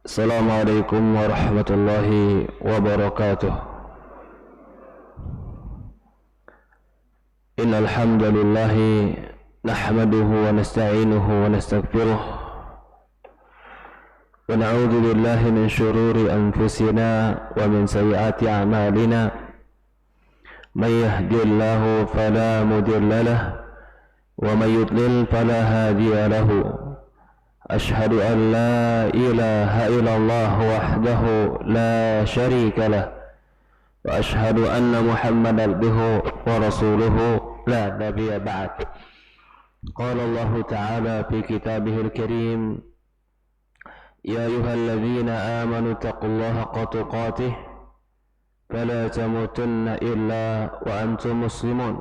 Assalamualaikum warahmatullahi wabarakatuh. Innal hamdalillah nahmaduhu wa nasta'inuhu wa nastaghfiruh wa na'udzu billahi min shururi anfusina wa min sayyiati a'malina. May yahdihillahu fala mudilla lahu wa may yudlil fala hadiya lahu. أشهد أن لا إله إلا الله وحده لا شريك له وأشهد أن محمدا عبده ورسوله لا نبي بعد. قال الله تعالى في كتابه الكريم يا أيها الذين آمنوا اتقوا الله حق تقاته فلا تموتن إلا وأنتم مسلمون.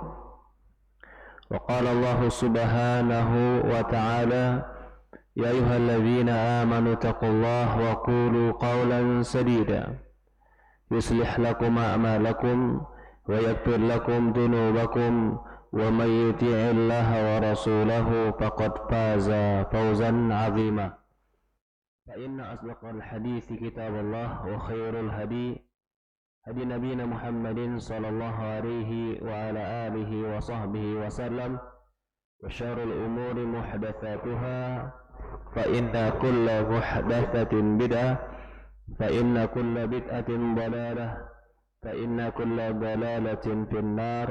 وقال الله سبحانه وتعالى يا أيها الذين آمنوا اتقوا الله وقولوا قولا سديدا يصلح لكم أعمالكم ويغفر لكم ذنوبكم ومن يطع الله ورسوله فقد فاز فوزا عظيما. فإن أصدق الحديث كتاب الله وخير الهدي هدي نبينا محمد صلى الله عليه وعلى آله وصحبه وسلم وشر الأمور محدثاتها فإن كل محدثة بدعة فإن كل بدعة ضلالة فإن كل ضلالة في النار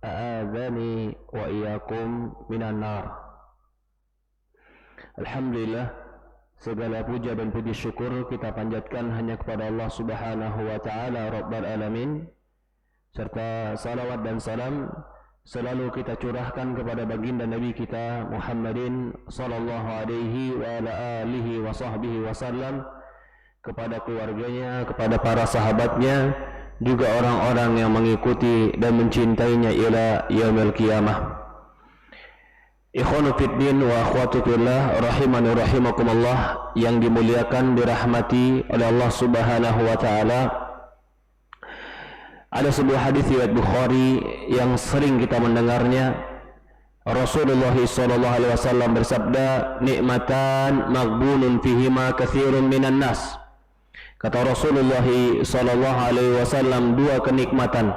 أعاذني وإياكم من النار. Alhamdulillah, segala puja dan puji syukur kita panjatkan hanya kepada Allah Subhanahu wa taala Rabbul Alamin, serta salawat dan salam selalu kita curahkan kepada baginda Nabi kita Muhammadin sallallahu alaihi wa ala alihi wa sahbihi wasallam, kepada keluarganya, kepada para sahabatnya, juga orang-orang yang mengikuti dan mencintainya ila yaumil qiyamah. Ikhwanu fiddin wa akhwatu fillah rahimani rahimakumullah, yang dimuliakan dirahmati oleh Allah Subhanahu wa taala. Ada sebuah hadis riwayat Bukhari yang sering kita mendengarnya. Rasulullah SAW bersabda, nikmatan maghbunun fihima katsirun minan nas. Kata Rasulullah SAW, dua kenikmatan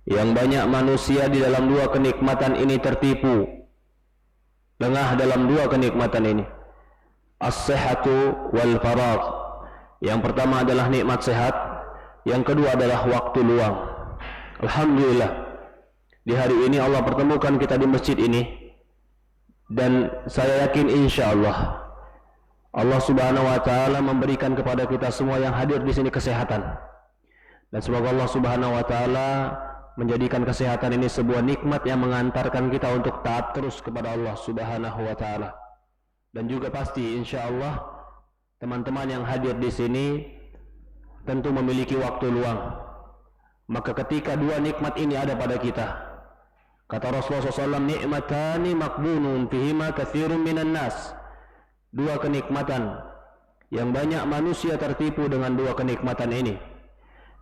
yang banyak manusia di dalam dua kenikmatan ini tertipu, lengah dalam dua kenikmatan ini. As-sihhatu wal faragh. Yang pertama adalah nikmat sehat, yang kedua adalah waktu luang. Alhamdulillah, di hari ini Allah pertemukan kita di masjid ini, dan saya yakin insya Allah Allah Subhanahu wa taala memberikan kepada kita semua yang hadir di sini kesehatan, dan semoga Allah Subhanahu wa taala menjadikan kesehatan ini sebuah nikmat yang mengantarkan kita untuk taat terus kepada Allah Subhanahu wa taala. Dan juga pasti insya Allah teman-teman yang hadir di sini tentu memiliki waktu luang. Maka ketika dua nikmat ini ada pada kita, kata Rasulullah SAW, nikmatani maqbunun fihima katsirun minan nas. Dua kenikmatan yang banyak manusia tertipu dengan dua kenikmatan ini.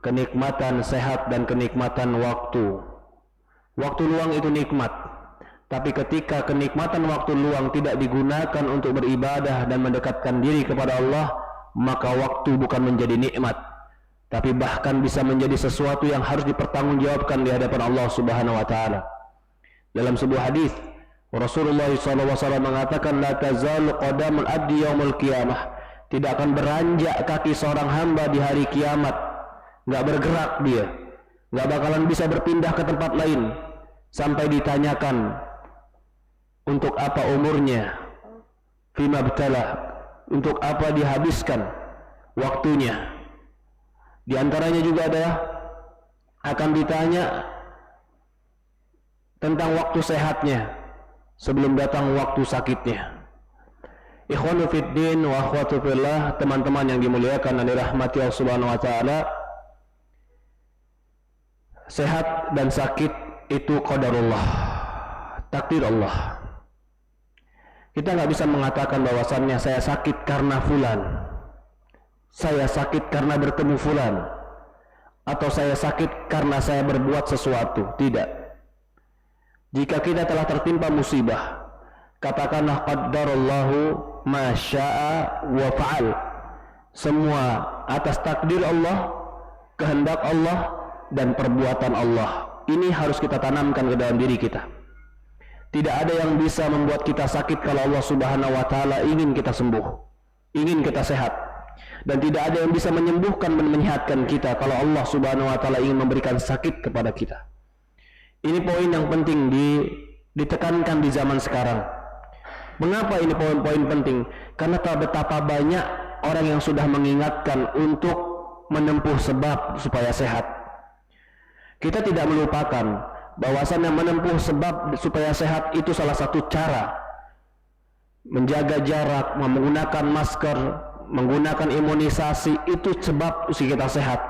Kenikmatan sehat dan kenikmatan waktu. Waktu luang itu nikmat, tapi ketika kenikmatan waktu luang tidak digunakan untuk beribadah dan mendekatkan diri kepada Allah, maka waktu bukan menjadi nikmat, tapi bahkan bisa menjadi sesuatu yang harus dipertanggungjawabkan di hadapan Allah Subhanahu wa taala. Dalam sebuah hadis Rasulullah SAW mengatakan, la tazalu qadamul abdi yaumul qiyamah. Tidak akan beranjak kaki seorang hamba di hari kiamat, enggak bergerak dia, enggak bakalan bisa berpindah ke tempat lain sampai ditanyakan untuk apa umurnya, fima btalah, untuk apa dihabiskan waktunya. Di antaranya juga adalah akan ditanya tentang waktu sehatnya sebelum datang waktu sakitnya. Ikhwanu fiddin wa akhwatu fillah, teman-teman yang dimuliakan dan dirahmati Allah Subhanahu wa taala, sehat dan sakit itu qadarullah, takdir Allah. Kita nggak bisa mengatakan bahwasannya saya sakit karena fulan, saya sakit karena bertemu fulan, atau saya sakit karena saya berbuat sesuatu. Tidak. Jika kita telah tertimpa musibah, katakanlah qaddarallahu ma syaa wa fa'al. Semua atas takdir Allah, kehendak Allah, dan perbuatan Allah. Ini harus kita tanamkan ke dalam diri kita. Tidak ada yang bisa membuat kita sakit kalau Allah Subhanahu wa Ta'ala ingin kita sembuh, ingin kita sehat. Dan tidak ada yang bisa menyembuhkan dan menyehatkan kita kalau Allah Subhanahu wa Ta'ala ingin memberikan sakit kepada kita. Ini poin yang penting ditekankan di zaman sekarang. Mengapa ini poin-poin penting? Karena betapa banyak orang yang sudah mengingatkan untuk menempuh sebab supaya sehat. Kita tidak melupakan bahwasannya menempuh sebab supaya sehat itu salah satu cara. Menjaga jarak, menggunakan masker, menggunakan imunisasi, itu sebab kita sehat.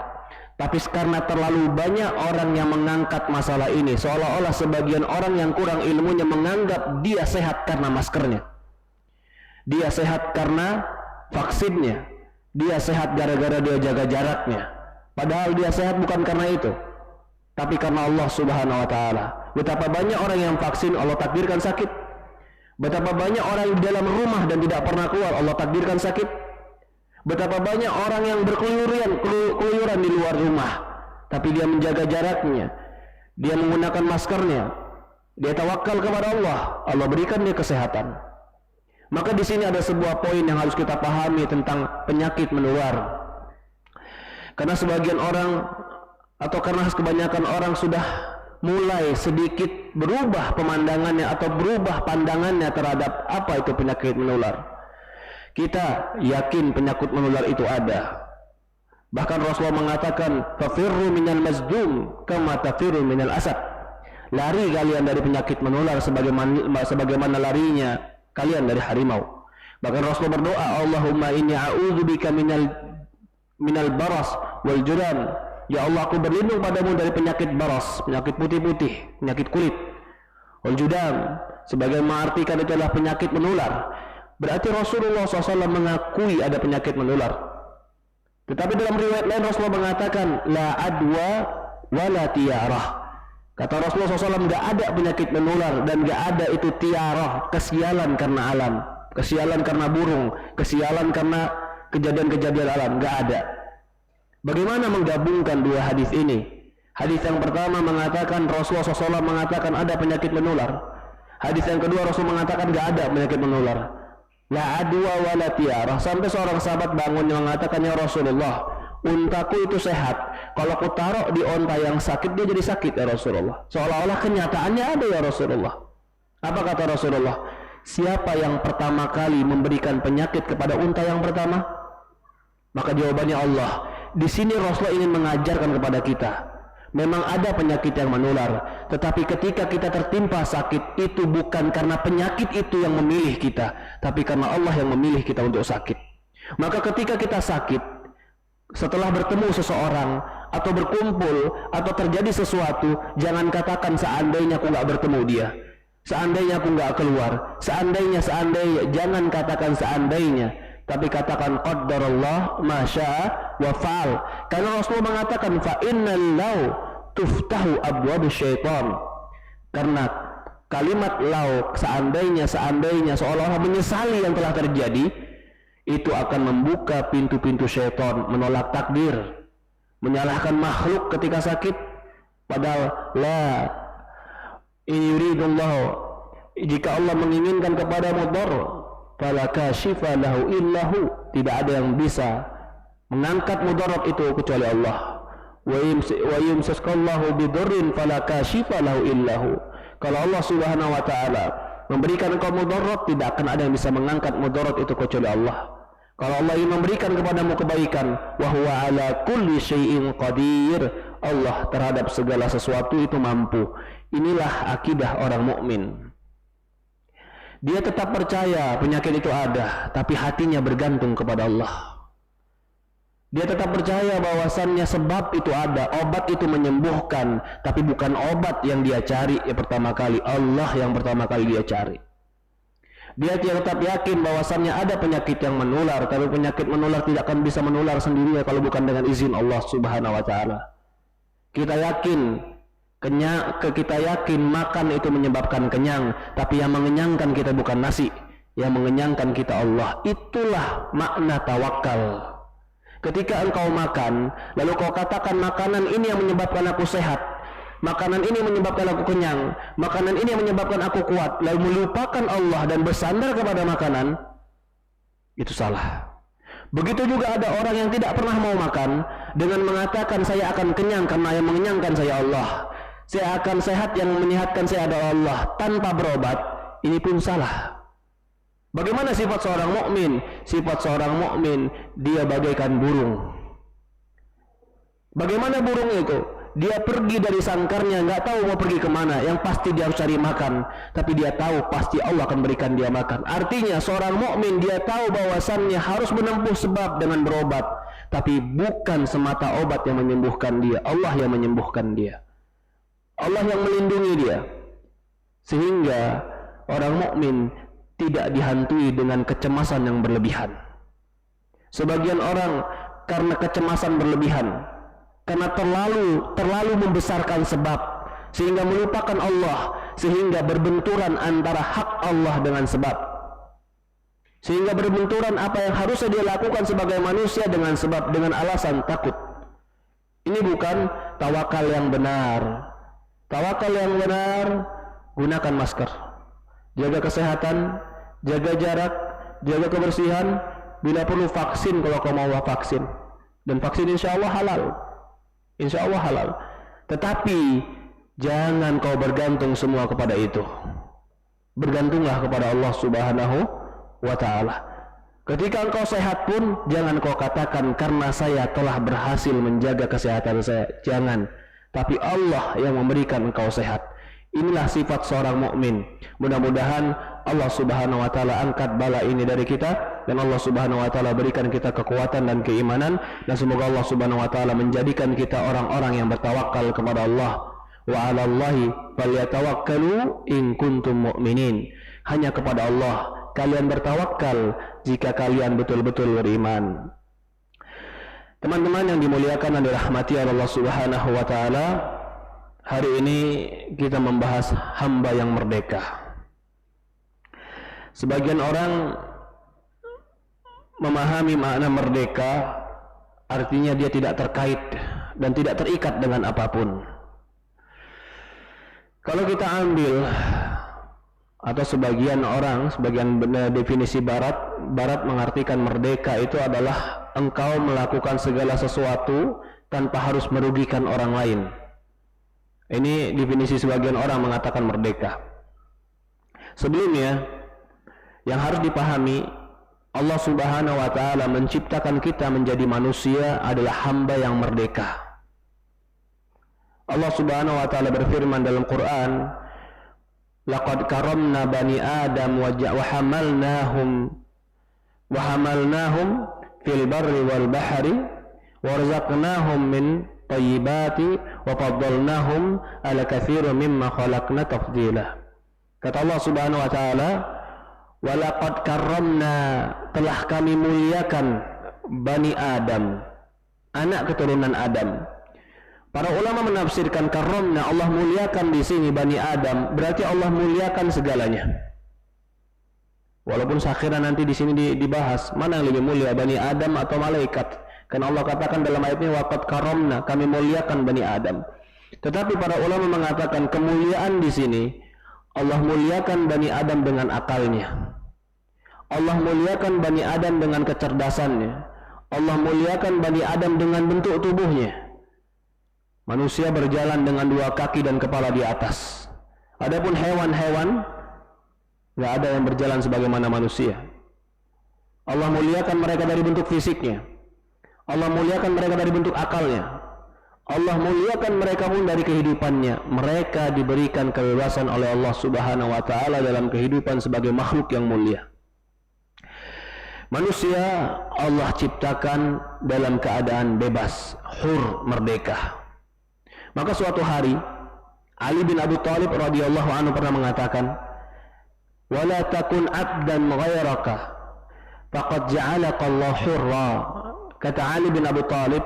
Tapi karena terlalu banyak orang yang mengangkat masalah ini, seolah-olah sebagian orang yang kurang ilmunya menganggap dia sehat karena maskernya, dia sehat karena vaksinnya, dia sehat gara-gara dia jaga jaraknya. Padahal dia sehat bukan karena itu, tapi karena Allah Subhanahu wa Ta'ala. Betapa banyak orang yang vaksin Allah takdirkan sakit. Betapa banyak orang di dalam rumah dan tidak pernah keluar, Allah takdirkan sakit. Betapa banyak orang yang berkeluyuran di luar rumah, tapi dia menjaga jaraknya, dia menggunakan maskernya, dia tawakal kepada Allah, Allah berikan dia kesehatan. Maka di sini ada sebuah poin yang harus kita pahami tentang penyakit menular. Karena sebagian orang atau karena kebanyakan orang sudah mulai sedikit berubah pemandangannya atau berubah pandangannya terhadap apa itu penyakit menular. Kita yakin penyakit menular itu ada. Bahkan Rasulullah mengatakan, "Fafirru minal mazdum kama tafirru minal asad." Lari kalian dari penyakit menular sebagaimana larinya kalian dari harimau. Bahkan Rasulullah berdoa, "Allahumma inni a'udzubika minal baras wal juran." Ya Allah, aku berlindung padamu dari penyakit baras, penyakit putih-putih, penyakit kulit. Wal judan, sebagai mengartikan itu adalah penyakit menular. Berarti Rasulullah SAW mengakui ada penyakit menular. Tetapi dalam riwayat lain Rasulullah mengatakan la adwa wala tiarah. Kata Rasulullah SAW, nggak ada penyakit menular dan nggak ada itu tiarah, kesialan karena alam, kesialan karena burung, kesialan karena kejadian-kejadian alam, nggak ada. Bagaimana menggabungkan dua hadis ini? Hadis yang pertama mengatakan Rasulullah SAW mengatakan ada penyakit menular. Hadis yang kedua Rasul mengatakan nggak ada penyakit menular. La adwa wala tiarah. Sampai seorang sahabat bangun yang mengatakan, "Ya Rasulullah, untaku itu sehat. Kalau aku taruh di onta yang sakit, dia jadi sakit ya Rasulullah." Seolah-olah kenyataannya ada ya Rasulullah. Apa kata Rasulullah? Siapa yang pertama kali memberikan penyakit kepada unta yang pertama? Maka jawabannya Allah. Di sini Rasulullah ingin mengajarkan kepada kita, memang ada penyakit yang menular, tetapi ketika kita tertimpa sakit, itu bukan karena penyakit itu yang memilih kita, tapi karena Allah yang memilih kita untuk sakit. Maka ketika kita sakit, setelah bertemu seseorang atau berkumpul atau terjadi sesuatu, jangan katakan seandainya aku nggak bertemu dia, seandainya aku nggak keluar, seandainya, jangan katakan seandainya, tapi katakan qaddarallah ma syaa wa fa'al. Karena Rasulullah mengatakan fa innal law tuftahu abwabus syaitan. Karena kalimat law, seandainya seolah-olah menyesali yang telah terjadi, itu akan membuka pintu-pintu syaitan, menolak takdir, menyalahkan makhluk ketika sakit. Padahal la in yuridullahu, jika Allah menginginkan kepadamu dhar, fala kashifa lahu illahu, tidak ada yang bisa mengangkat mudarat itu kecuali Allah. Wa yumsaskallahu bidurrin fala kashifa lahu illahu. Kalau Allah Subhanahu wa Ta'ala memberikan engkau mudarat, tidak akan ada yang bisa mengangkat mudarat itu kecuali Allah. Kalau Allah ingin memberikan kepadamu kebaikan, wa huwa ala kulli syai'in qadir, Allah terhadap segala sesuatu itu mampu. Inilah akidah orang mukmin. Dia tetap percaya penyakit itu ada, tapi hatinya bergantung kepada Allah. Dia tetap percaya bahwasannya sebab itu ada, obat itu menyembuhkan, tapi bukan obat yang dia cari yang pertama kali, Allah yang pertama kali dia cari. Dia tetap yakin bahwasannya ada penyakit yang menular, tapi penyakit menular tidak akan bisa menular sendirinya kalau bukan dengan izin Allah Subhanahu wa Ta'ala. Kita yakin makan itu menyebabkan kenyang, tapi yang mengenyangkan kita bukan nasi, yang mengenyangkan kita Allah. Itulah makna tawakal. Ketika engkau makan, lalu kau katakan makanan ini yang menyebabkan aku sehat, makanan ini menyebabkan aku kenyang, makanan ini yang menyebabkan aku kuat, lalu melupakan Allah dan bersandar kepada makanan, itu salah. Begitu juga ada orang yang tidak pernah mau makan dengan mengatakan saya akan kenyang karena yang mengenyangkan saya Allah, saya akan sehat, yang menyehatkan saya adalah Allah, tanpa berobat. Ini pun salah. Bagaimana sifat seorang mukmin? Sifat seorang mukmin, dia bagaikan burung. Bagaimana burung itu? Dia pergi dari sangkarnya, nggak tahu mau pergi kemana. Yang pasti dia harus cari makan, tapi dia tahu pasti Allah akan berikan dia makan. Artinya seorang mukmin dia tahu bahwasannya harus menempuh sebab dengan berobat, tapi bukan semata obat yang menyembuhkan dia. Allah yang menyembuhkan dia. Allah yang melindungi dia. Sehingga orang mukmin tidak dihantui dengan kecemasan yang berlebihan. Sebagian orang karena kecemasan berlebihan, karena terlalu membesarkan sebab, sehingga melupakan Allah, sehingga berbenturan antara hak Allah dengan sebab, sehingga berbenturan apa yang harusnya dia lakukan sebagai manusia dengan sebab, dengan alasan takut. Ini bukan tawakal yang benar. Tawakal yang benar, gunakan masker, jaga kesehatan, jaga jarak, jaga kebersihan, bila perlu vaksin kalau kau mau vaksin, dan vaksin insya Allah halal, insya Allah halal. Tetapi jangan kau bergantung semua kepada itu. Bergantunglah kepada Allah Subhanahu wa ta'ala. Ketika engkau sehat pun jangan kau katakan karena saya telah berhasil menjaga kesehatan saya. Jangan. Tapi Allah yang memberikan engkau sehat. Inilah sifat seorang mukmin. Mudah-mudahan Allah Subhanahu wa taala angkat bala ini dari kita, dan Allah Subhanahu wa taala berikan kita kekuatan dan keimanan, dan semoga Allah Subhanahu wa taala menjadikan kita orang-orang yang bertawakal kepada Allah. Wa 'alallahi falyatawakkalu in kuntum mu'minin. Hanya kepada Allah kalian bertawakal jika kalian betul-betul beriman. Teman-teman yang dimuliakan dan dirahmati Allah Subhanahu wa taala, hari ini kita membahas hamba yang merdeka. Sebagian orang memahami makna merdeka, artinya dia tidak terkait dan tidak terikat dengan apapun. Kalau kita ambil, atau sebagian orang, sebagian definisi barat mengartikan merdeka itu adalah engkau melakukan segala sesuatu tanpa harus merugikan orang lain. Ini definisi sebagian orang mengatakan merdeka. Sebelumnya, yang harus dipahami, Allah Subhanahu wa taala menciptakan kita menjadi manusia adalah hamba yang merdeka. Allah Subhanahu wa taala berfirman dalam Quran, laqad karamna bani Adam wa hamalnahum fil barri wal bahri warzaqnahum min thayyibati wa faddalnahum ala katsirin mimma khalaqna tafdila. Kata Allah Subhanahu wa taala, wa laqad karamna, telah kami muliakan bani Adam, anak keturunan Adam. Para ulama menafsirkan karamna, Allah muliakan di sini bani Adam, berarti Allah muliakan segalanya. Walaupun sakira nanti di sini dibahas mana yang lebih mulia, bani Adam atau malaikat. Karena Allah katakan dalam ayat ini waqad karamna, kami muliakan bani Adam. Tetapi para ulama mengatakan kemuliaan di sini Allah muliakan bani Adam dengan akalnya. Allah muliakan bani Adam dengan kecerdasannya. Allah muliakan bani Adam dengan bentuk tubuhnya. Manusia berjalan dengan dua kaki dan kepala di atas. Adapun hewan-hewan, nggak ada yang berjalan sebagaimana manusia. Allah muliakan mereka dari bentuk fisiknya. Allah muliakan mereka dari bentuk akalnya. Allah muliakan mereka pun dari kehidupannya. Mereka diberikan kebebasan oleh Allah Subhanahu wa taala dalam kehidupan sebagai makhluk yang mulia. Manusia Allah ciptakan dalam keadaan bebas, hur, merdeka. Maka suatu hari Ali bin Abi Thalib radhiyallahu anhu pernah mengatakan, "Wala takun 'abdan ghairaka faqad ja'alaka Allah hurra." Kata Ali bin Abi Thalib,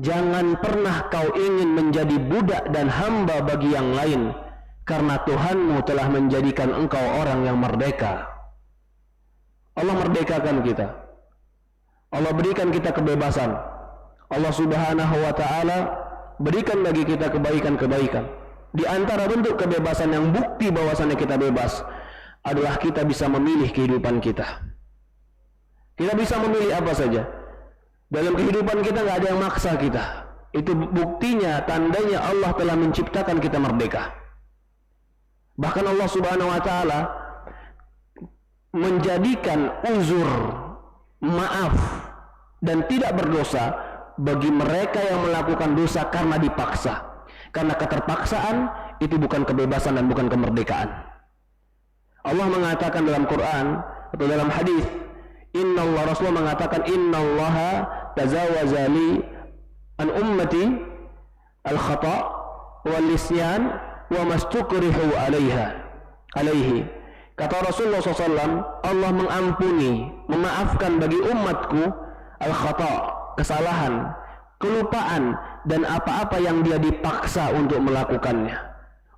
jangan pernah kau ingin menjadi budak dan hamba bagi yang lain, karena Tuhanmu telah menjadikan engkau orang yang merdeka. Allah merdekakan kita. Allah berikan kita kebebasan. Allah Subhanahu wa taala berikan bagi kita kebaikan-kebaikan. Di antara bentuk kebebasan yang bukti bahwasannya kita bebas adalah kita bisa memilih kehidupan kita. Kita bisa memilih apa saja. Dalam kehidupan kita nggak ada yang maksa kita. Itu buktinya, tandanya Allah telah menciptakan kita merdeka. Bahkan Allah Subhanahu wa taala menjadikan uzur, maaf dan tidak berdosa bagi mereka yang melakukan dosa karena dipaksa. Karena keterpaksaan itu bukan kebebasan dan bukan kemerdekaan. Allah mengatakan dalam Quran atau dalam hadis, Innallaha, Rasulullah mengatakan, Innallaha tazawaza li an ummati al-khata' wal nisyan wa mastukrihu alaihi. Kata Rasulullah SAW, Allah mengampuni, memaafkan bagi umatku al-khata', kesalahan, kelupaan, dan apa-apa yang dia dipaksa untuk melakukannya.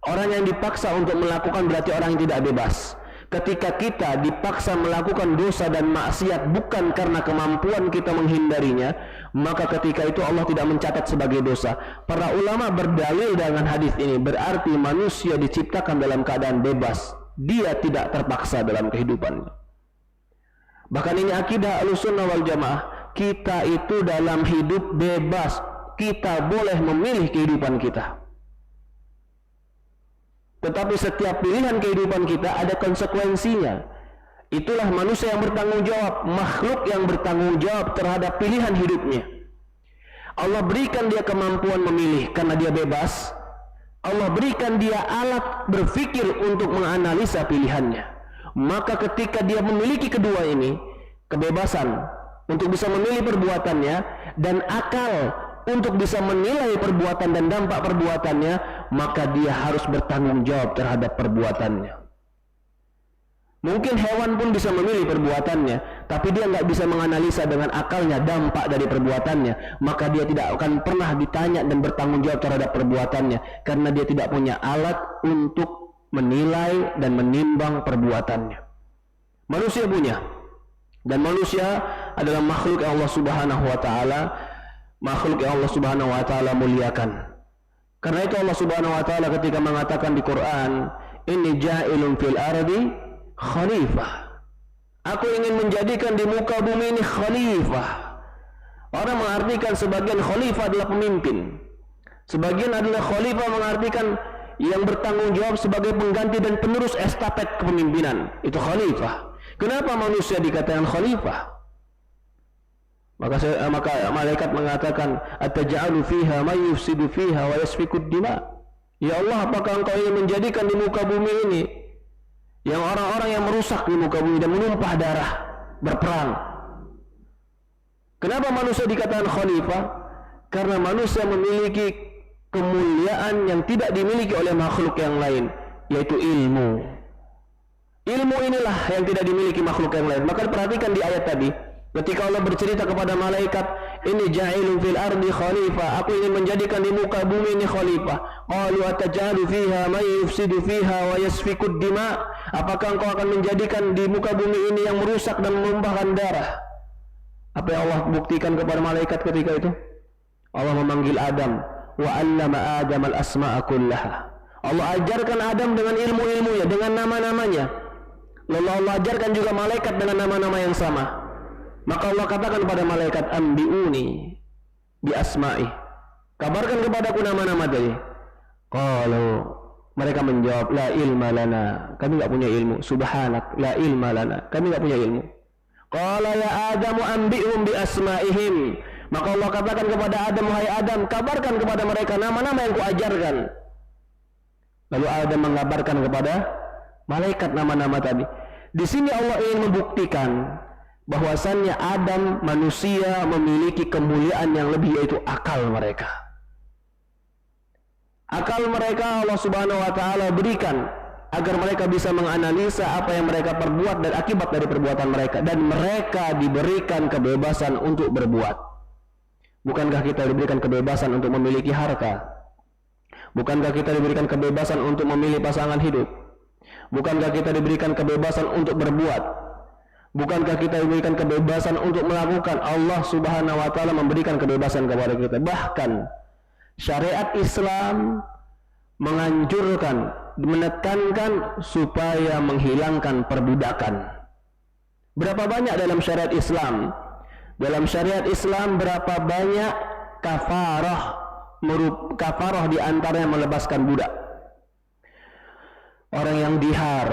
Orang yang dipaksa untuk melakukan berarti orang yang tidak bebas. Ketika kita dipaksa melakukan dosa dan maksiat bukan karena kemampuan kita menghindarinya, maka ketika itu Allah tidak mencatat sebagai dosa. Para ulama berdalil dengan hadis ini, berarti manusia diciptakan dalam keadaan bebas. Dia tidak terpaksa dalam kehidupannya. Bahkan ini akidah Ahlussunnah wal Jamaah. Kita itu dalam hidup bebas. Kita boleh memilih kehidupan kita. Tetapi setiap pilihan kehidupan kita ada konsekuensinya. Itulah manusia yang bertanggung jawab, makhluk yang bertanggung jawab terhadap pilihan hidupnya. Allah berikan dia kemampuan memilih karena dia bebas. Allah berikan dia alat berpikir untuk menganalisa pilihannya. Maka ketika dia memiliki kedua ini, kebebasan untuk bisa memilih perbuatannya dan akal untuk bisa menilai perbuatan dan dampak perbuatannya, maka dia harus bertanggung jawab terhadap perbuatannya. Mungkin hewan pun bisa memilih perbuatannya, tapi dia nggak bisa menganalisa dengan akalnya dampak dari perbuatannya, maka dia tidak akan pernah ditanya dan bertanggung jawab terhadap perbuatannya, karena dia tidak punya alat untuk menilai dan menimbang perbuatannya. Manusia punya, dan manusia adalah makhluk yang Allah Subhanahu wa taala muliakan. Karena itu Allah Subhanahu wa taala ketika mengatakan di Quran, "Inni ja'ilun fil ardi khalifah." Aku ingin menjadikan di muka bumi ini khalifah. Orang mengartikan sebagian khalifah adalah pemimpin. Sebagian adalah khalifah mengartikan yang bertanggung jawab sebagai pengganti dan penerus estafet kepemimpinan. Itu khalifah. Kenapa manusia dikatakan khalifah? Maka malaikat mengatakan, "Ataj'alu fiha may yufsidu fiha wa yasfikud dima." Ya Allah, apakah Engkau ingin menjadikan di muka bumi ini yang orang-orang yang merusak di muka bumi dan menumpah darah, berperang? Kenapa manusia dikatakan khalifah? Karena manusia memiliki kemuliaan yang tidak dimiliki oleh makhluk yang lain, yaitu ilmu. Ilmu inilah yang tidak dimiliki makhluk yang lain. Maka perhatikan di ayat tadi, ketika Allah bercerita kepada malaikat, "Ini ja'ilun fil ardi khalifah." Aku ingin menjadikan di muka bumi ini khalifah. Qalu atajalu fiha may yufsidu fiha wa yasfikud dima. Apakah Engkau akan menjadikan di muka bumi ini yang merusak dan menumpahkan darah? Apa yang Allah buktikan kepada malaikat ketika itu? Allah memanggil Adam, wa 'allama Adam al-asma'a kullaha. Allah ajarkan Adam dengan ilmu-ilmunya, dengan nama-namanya. Lalu Allah ajarkan juga malaikat dengan nama-nama yang sama. Maka Allah katakan kepada malaikat, "Ambi'uni bi asma'i." Kabarkan kepadaku nama-nama tadi. Kalau mereka menjawab, "La ilma lana." Kami enggak punya ilmu. Subhanak, la ilma lana. Kami enggak punya ilmu. Qala ya Adamu ambi'hum bi asma'ihim. Maka Allah katakan kepada Adam, "Wahai Adam, kabarkan kepada mereka nama-nama yang kuajarkan." Lalu Adam mengabarkan kepada malaikat nama-nama tadi. Di sini Allah ingin membuktikan bahwasannya Adam manusia memiliki kemuliaan yang lebih, yaitu akal mereka. Akal mereka Allah Subhanahu wa taala berikan agar mereka bisa menganalisa apa yang mereka perbuat dan akibat dari perbuatan mereka, dan mereka diberikan kebebasan untuk berbuat. Bukankah kita diberikan kebebasan untuk memiliki harta? Bukankah kita diberikan kebebasan untuk memilih pasangan hidup? Bukankah kita diberikan kebebasan untuk berbuat? Bukankah kita diberikan kebebasan untuk melakukan? Allah Subhanahu wa taala memberikan kebebasan kepada kita. Bahkan syariat Islam menganjurkan, menekankan supaya menghilangkan perbudakan. Berapa banyak dalam syariat Islam? Dalam syariat Islam berapa banyak kafarah di antaranya melepaskan budak. Orang yang dihar,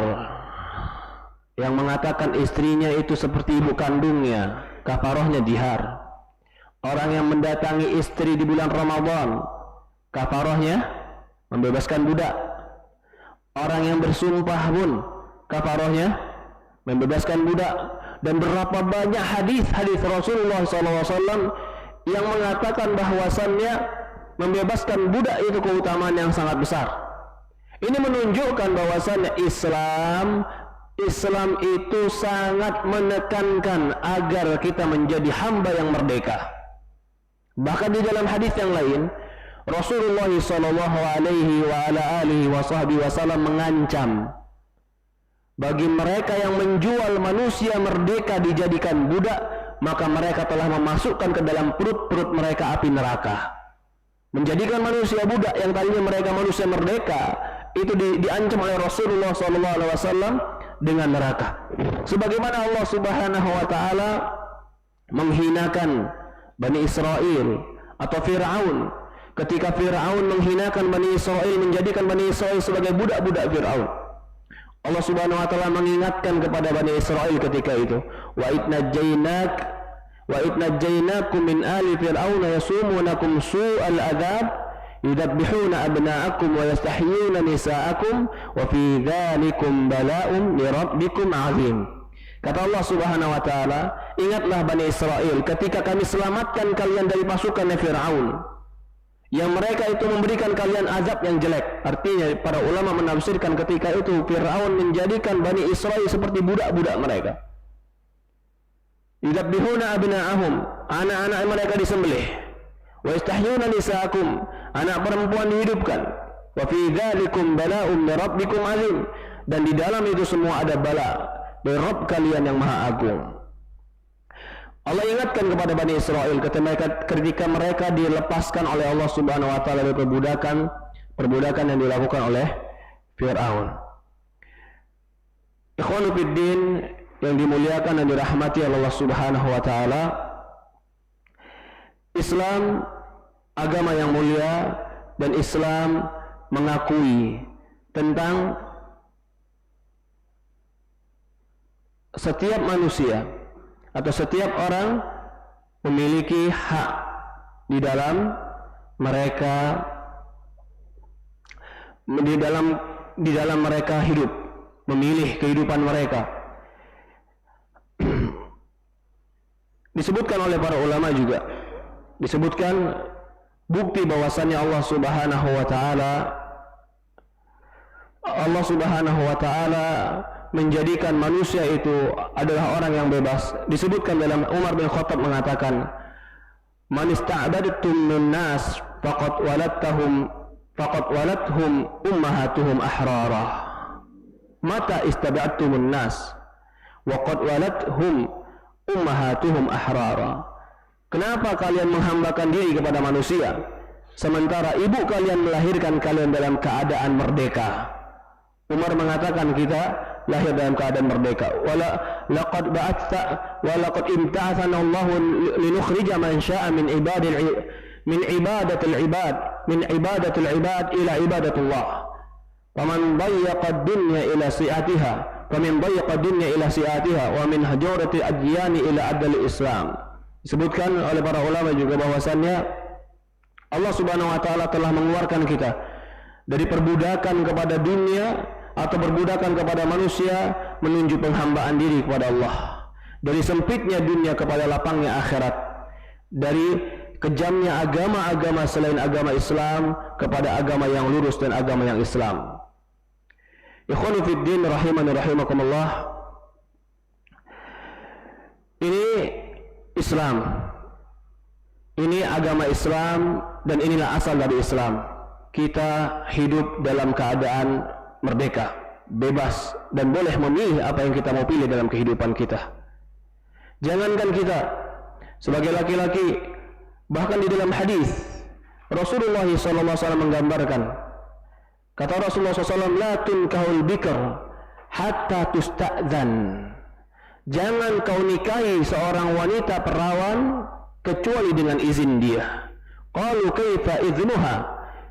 yang mengatakan istrinya itu seperti ibu kandungnya, kafarahnya dihar. Orang yang mendatangi istri di bulan Ramadan, kafarahnya membebaskan budak. Orang yang bersumpah pun kafarahnya membebaskan budak. Dan berapa banyak hadis Rasulullah SAW yang mengatakan bahwasannya membebaskan budak itu keutamaan yang sangat besar. Ini menunjukkan bahwasannya Islam itu sangat menekankan agar kita menjadi hamba yang merdeka. Bahkan di dalam hadis yang lain, Rasulullah SAW mengancam bagi mereka yang menjual manusia merdeka dijadikan budak, maka mereka telah memasukkan ke dalam perut-perut mereka api neraka. Menjadikan manusia budak yang tadinya mereka manusia merdeka, itu diancam oleh Rasulullah SAW dengan neraka. Sebagaimana Allah Subhanahu wa taala menghinakan Bani Israel atau Fir'aun, ketika Fir'aun menghinakan Bani Israel, menjadikan Bani Israel sebagai budak-budak Fir'aun. Allah Subhanahu wa taala mengingatkan kepada Bani Israel ketika itu, wa idnajjaynakum min ali fir'auna yasumunakum su'al adzab yudabbihuna abna'akum wa yastahyuna nisa'akum wa fi dzalikum bala'un min rabbikum 'azim. Kata Allah Subhanahu wa taala, ingatlah Bani Israel ketika kami selamatkan kalian dari pasukan Fir'aun, yang mereka itu memberikan kalian azab yang jelek. Artinya para ulama menafsirkan ketika itu Fir'aun menjadikan Bani Israel seperti budak-budak mereka. Yudabbihuna abna'ahum, anak-anak mereka disembelih. Wa yastahyuna nisa'akum, anak perempuan dihidupkan. Wa fi dzalikum bala'un min rabbikum 'azim, dan di dalam itu semua ada bala dari Rabb kalian yang Maha Agung. Allah ingatkan kepada Bani Israel ketika mereka dilepaskan oleh Allah Subhanahu wa taala dari perbudakan yang dilakukan oleh Fir'aun. Ikhwanu fiddin yang dimuliakan dan dirahmati Allah Subhanahu wa taala, Islam agama yang mulia, dan Islam mengakui tentang setiap manusia atau setiap orang memiliki hak di dalam mereka mereka hidup, memilih kehidupan mereka. Disebutkan oleh para ulama juga, disebutkan bukti bahwasannya Allah Subhanahu wa taala menjadikan manusia itu adalah orang yang bebas. Disebutkan dalam Umar bin Khattab mengatakan, man ista'badatum min nas faqad walathum ummahatuhum ahrara. Mata istaba'tumun nas wa qad walathum ummahatuhum ahrara. Kenapa kalian menghambakan diri kepada manusia sementara ibu kalian melahirkan kalian dalam keadaan merdeka? Umar mengatakan kita lahir dalam keadaan merdeka. Laqad imta'athana Allah linukhrija man syaa min ibadatil ibad ila ibadatullah. Faman dayyaqa ad-dunya ila si'atiha, faman dayyaqa ad-dunya ila si'atiha, wa min hajurati ad-diyani ila adl Islam. Disebutkan oleh para ulama juga bahwasannya Allah Subhanahu wa taala telah mengeluarkan kita dari perbudakan kepada dunia atau perbudakan kepada manusia menuju penghambaan diri kepada Allah, dari sempitnya dunia kepada lapangnya akhirat, dari kejamnya agama-agama selain agama Islam kepada agama yang lurus dan agama yang Islam. Ikhwanu fiddin rahimani rahimakumullah, ini Islam, ini agama Islam, dan inilah asal dari Islam. Kita hidup dalam keadaan merdeka, bebas, dan boleh memilih apa yang kita mau pilih dalam kehidupan kita. Jangankan kita sebagai laki-laki, bahkan di dalam hadis Rasulullah SAW menggambarkan, kata Rasulullah SAW, la tunkahul bikr hatta tusta'dzan. Jangan kau nikahi seorang wanita perawan kecuali dengan izin dia. Qalu kaifa idznuha?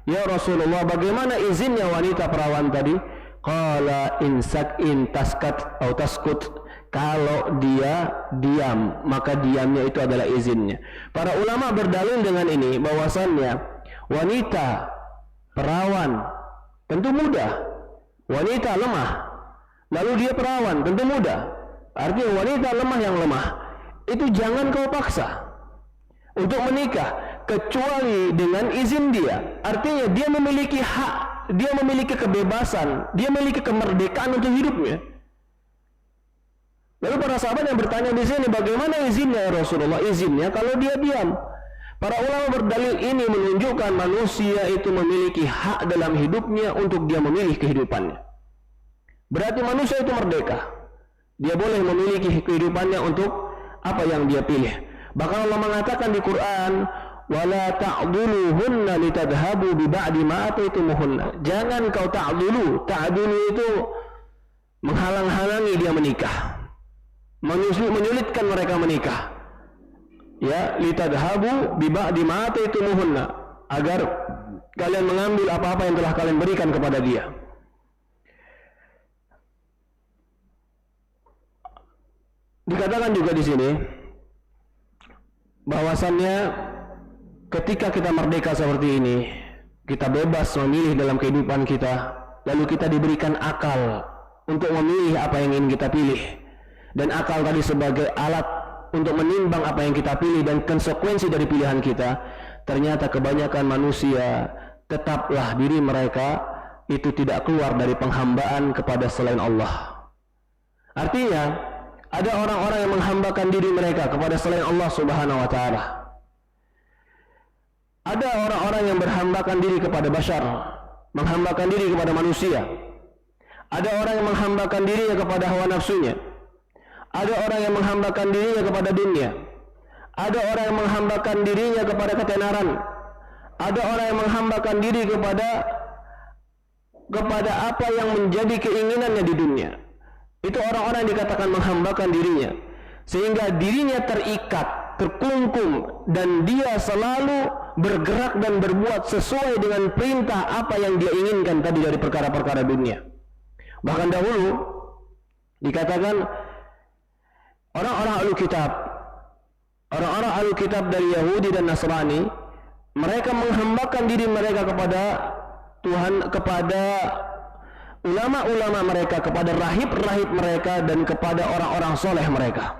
Ya Rasulullah, bagaimana izinnya wanita perawan tadi? Qala in taskat atau taskut. Kalau dia diam, maka diamnya itu adalah izinnya. Para ulama berdalil dengan ini bahwasannya wanita perawan tentu mudah, wanita lemah, lalu dia perawan tentu mudah. Artinya wanita lemah yang lemah itu jangan kau paksa untuk menikah kecuali dengan izin dia. Artinya dia memiliki hak, dia memiliki kebebasan, dia memiliki kemerdekaan untuk hidupnya. Lalu para sahabat yang bertanya di sini, bagaimana izinnya ya Rasulullah? Izinnya kalau dia diam. Para ulama berdalil ini menunjukkan manusia itu memiliki hak dalam hidupnya untuk dia memilih kehidupannya. Berarti manusia itu merdeka. Dia boleh memiliki kehidupannya untuk apa yang dia pilih. Bahkan Allah mengatakan di Quran, wala ta'duluhunna litadhabu bi ba'di ma ataytumuhunna. Jangan kau ta'dulu. Ta'dulu itu menghalang-halangi dia menikah, menyulitkan mereka menikah. Ya, litadhabu bi ba'di ma ataytumuhunna, agar kalian mengambil apa-apa yang telah kalian berikan kepada dia. Dikatakan juga di sini bahwasannya ketika kita merdeka seperti ini, kita bebas memilih dalam kehidupan kita, lalu kita diberikan akal untuk memilih apa yang ingin kita pilih. Dan akal tadi sebagai alat untuk menimbang apa yang kita pilih dan konsekuensi dari pilihan kita. Ternyata kebanyakan manusia tetaplah diri mereka itu tidak keluar dari penghambaan kepada selain Allah. Artinya ada orang-orang yang menghambakan diri mereka kepada selain Allah Subhanahu wa ta'ala. Ada orang-orang yang berhambakan diri kepada bashar, menghambakan diri kepada manusia. Ada orang yang menghambakan dirinya kepada hawa nafsunya. Ada orang yang menghambakan dirinya kepada dunia. Ada orang yang menghambakan dirinya kepada ketenaran. Ada orang yang menghambakan diri kepada apa yang menjadi keinginannya di dunia. Itu orang-orang yang dikatakan menghambakan dirinya, sehingga dirinya terikat, terkungkung, dan dia selalu bergerak dan berbuat sesuai dengan perintah apa yang dia inginkan tadi dari perkara-perkara dunia. Bahkan dahulu dikatakan orang-orang ahlu kitab dari Yahudi dan Nasrani, mereka menghambakan diri mereka kepada Tuhan, kepada ulama-ulama mereka, kepada rahib-rahib mereka, dan kepada orang-orang soleh mereka.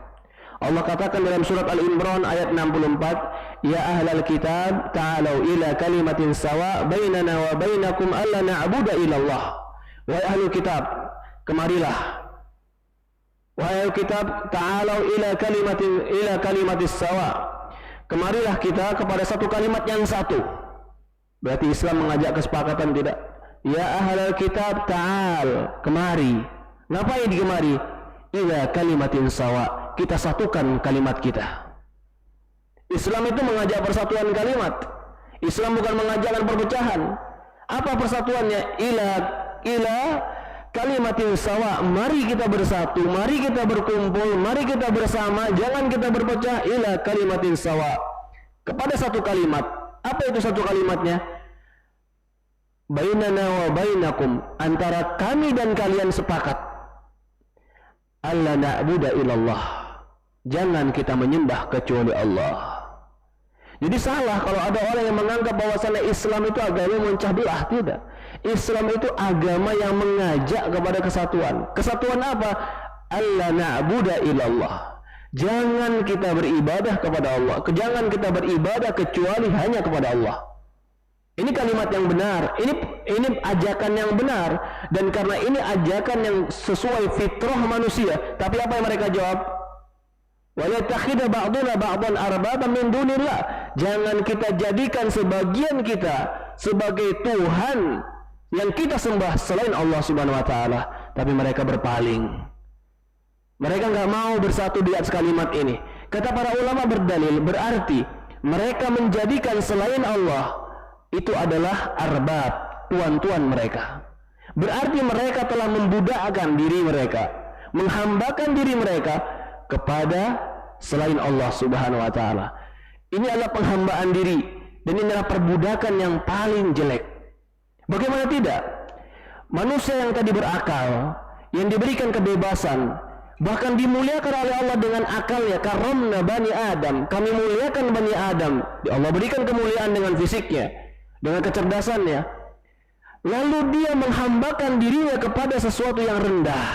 Allah katakan dalam surat Al-Imran ayat 64, ya ahlal kitab ta'alau ila kalimatin sawa bainana wa bainakum alla na'budu illallah. Wahai ahlu kitab, kemarilah. Wahai ahlu kitab, ta'alau ila kalimatis sawa. Kemarilah kita kepada satu kalimat yang satu. Berarti Islam mengajak kesepakatan, tidak? Ya ahlal kitab ta'al, kemari. Ngapain dikemari? Ila kalimatin sawa, kita satukan kalimat kita. Islam itu mengajak persatuan kalimat. Islam bukan mengajarkan perpecahan. Apa persatuannya? Ila kalimatin sawa, mari kita bersatu, mari kita berkumpul, mari kita bersama, jangan kita berpecah. Ila kalimatin sawa, kepada satu kalimat. Apa itu satu kalimatnya? Bainana wa bainakum, antara kami dan kalian sepakat, alla na'budu illallah, jangan kita menyembah kecuali Allah. Jadi salah kalau ada orang yang menganggap bahwasannya Islam itu agama memecah belah. Tidak. Islam itu agama yang mengajak kepada kesatuan. Kesatuan apa? Alla na'budu illallah, jangan kita beribadah kepada Allah, jangan kita beribadah kecuali hanya kepada Allah. Ini kalimat yang benar, ini ajakan yang benar, dan karena ini ajakan yang sesuai fitrah manusia. Tapi apa yang mereka jawab? Wa yattakhidha ba'duna ba'dan arbaban min dunillah. Jangan kita jadikan sebagian kita sebagai Tuhan yang kita sembah selain Allah Subhanahu wa taala. Tapi mereka berpaling. Mereka nggak mau bersatu di atas kalimat ini. Kata para ulama berdalil, berarti mereka menjadikan selain Allah itu adalah arbab, tuan-tuan mereka. Berarti mereka telah membudakkan diri mereka, menghambakan diri mereka kepada selain Allah Subhanahu wa taala. Ini adalah penghambaan diri dan ini adalah perbudakan yang paling jelek. Bagaimana tidak? Manusia yang tadi berakal, yang diberikan kebebasan, bahkan dimuliakan oleh Allah dengan akalnya, karamna bani Adam, kami muliakan bani Adam. Allah berikan kemuliaan dengan fisiknya, dengan kecerdasannya. Lalu dia menghambakan dirinya kepada sesuatu yang rendah,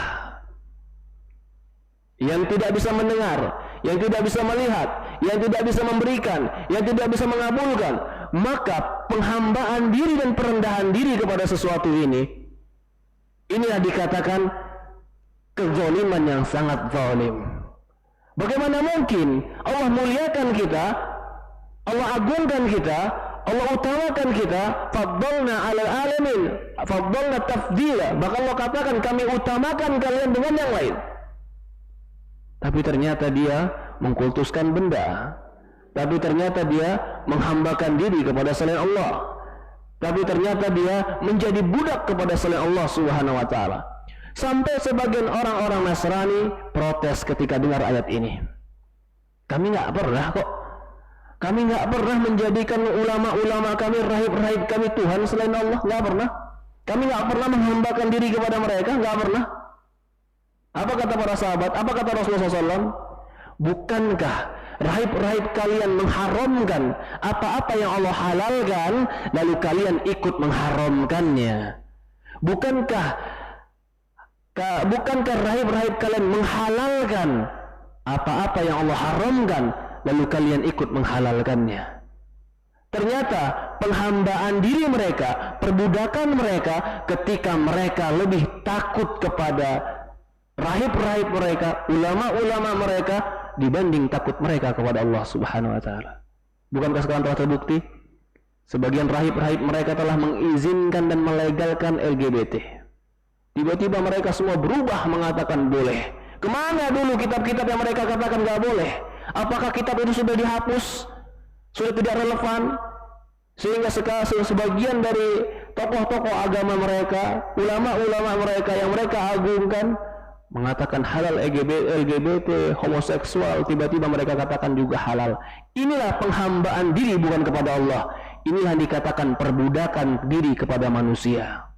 yang tidak bisa mendengar, yang tidak bisa melihat, yang tidak bisa memberikan, yang tidak bisa mengabulkan. Maka penghambaan diri dan perendahan diri kepada sesuatu ini, inilah dikatakan kezaliman yang sangat zalim. Bagaimana mungkin Allah muliakan kita, Allah agungkan kita, Allah utamakan kita, faddalna 'alal alamin, faddalna tafdila. Bahkan Allah katakan kami utamakan kalian dengan yang lain. Tapi ternyata dia mengkultuskan benda. Tapi ternyata dia menghambakan diri kepada selain Allah. Tapi ternyata dia menjadi budak kepada selain Allah Subhanahu wa taala. Sampai sebagian orang-orang Nasrani protes ketika dengar ayat ini. Kami nggak pernah kok. Kami nggak pernah menjadikan ulama-ulama kami, rahib-rahib kami Tuhan selain Allah. Nggak pernah. Kami nggak pernah menghambakan diri kepada mereka. Nggak pernah. Apa kata para sahabat? Apa kata Rasulullah SAW? Bukankah rahib-rahib kalian mengharamkan apa-apa yang Allah halalkan, lalu kalian ikut mengharamkannya? Bukankah rahib-rahib kalian menghalalkan apa-apa yang Allah haramkan, lalu kalian ikut menghalalkannya? Ternyata penghambaan diri mereka, perbudakan mereka ketika mereka lebih takut kepada rahib-rahib mereka, ulama-ulama mereka, dibanding takut mereka kepada Allah Subhanahu wa taala. Bukankah sekarang telah terbukti sebagian rahib-rahib mereka telah mengizinkan dan melegalkan LGBT? Tiba-tiba mereka semua berubah mengatakan boleh. Kemana dulu kitab-kitab yang mereka katakan nggak boleh? Apakah kitab itu sudah dihapus? Sudah tidak relevan? Sehingga sebagian dari tokoh-tokoh agama mereka, ulama-ulama mereka yang mereka agungkan, mengatakan halal LGBT, homoseksual, tiba-tiba mereka katakan juga halal. Inilah penghambaan diri bukan kepada Allah. Inilah dikatakan perbudakan diri kepada manusia.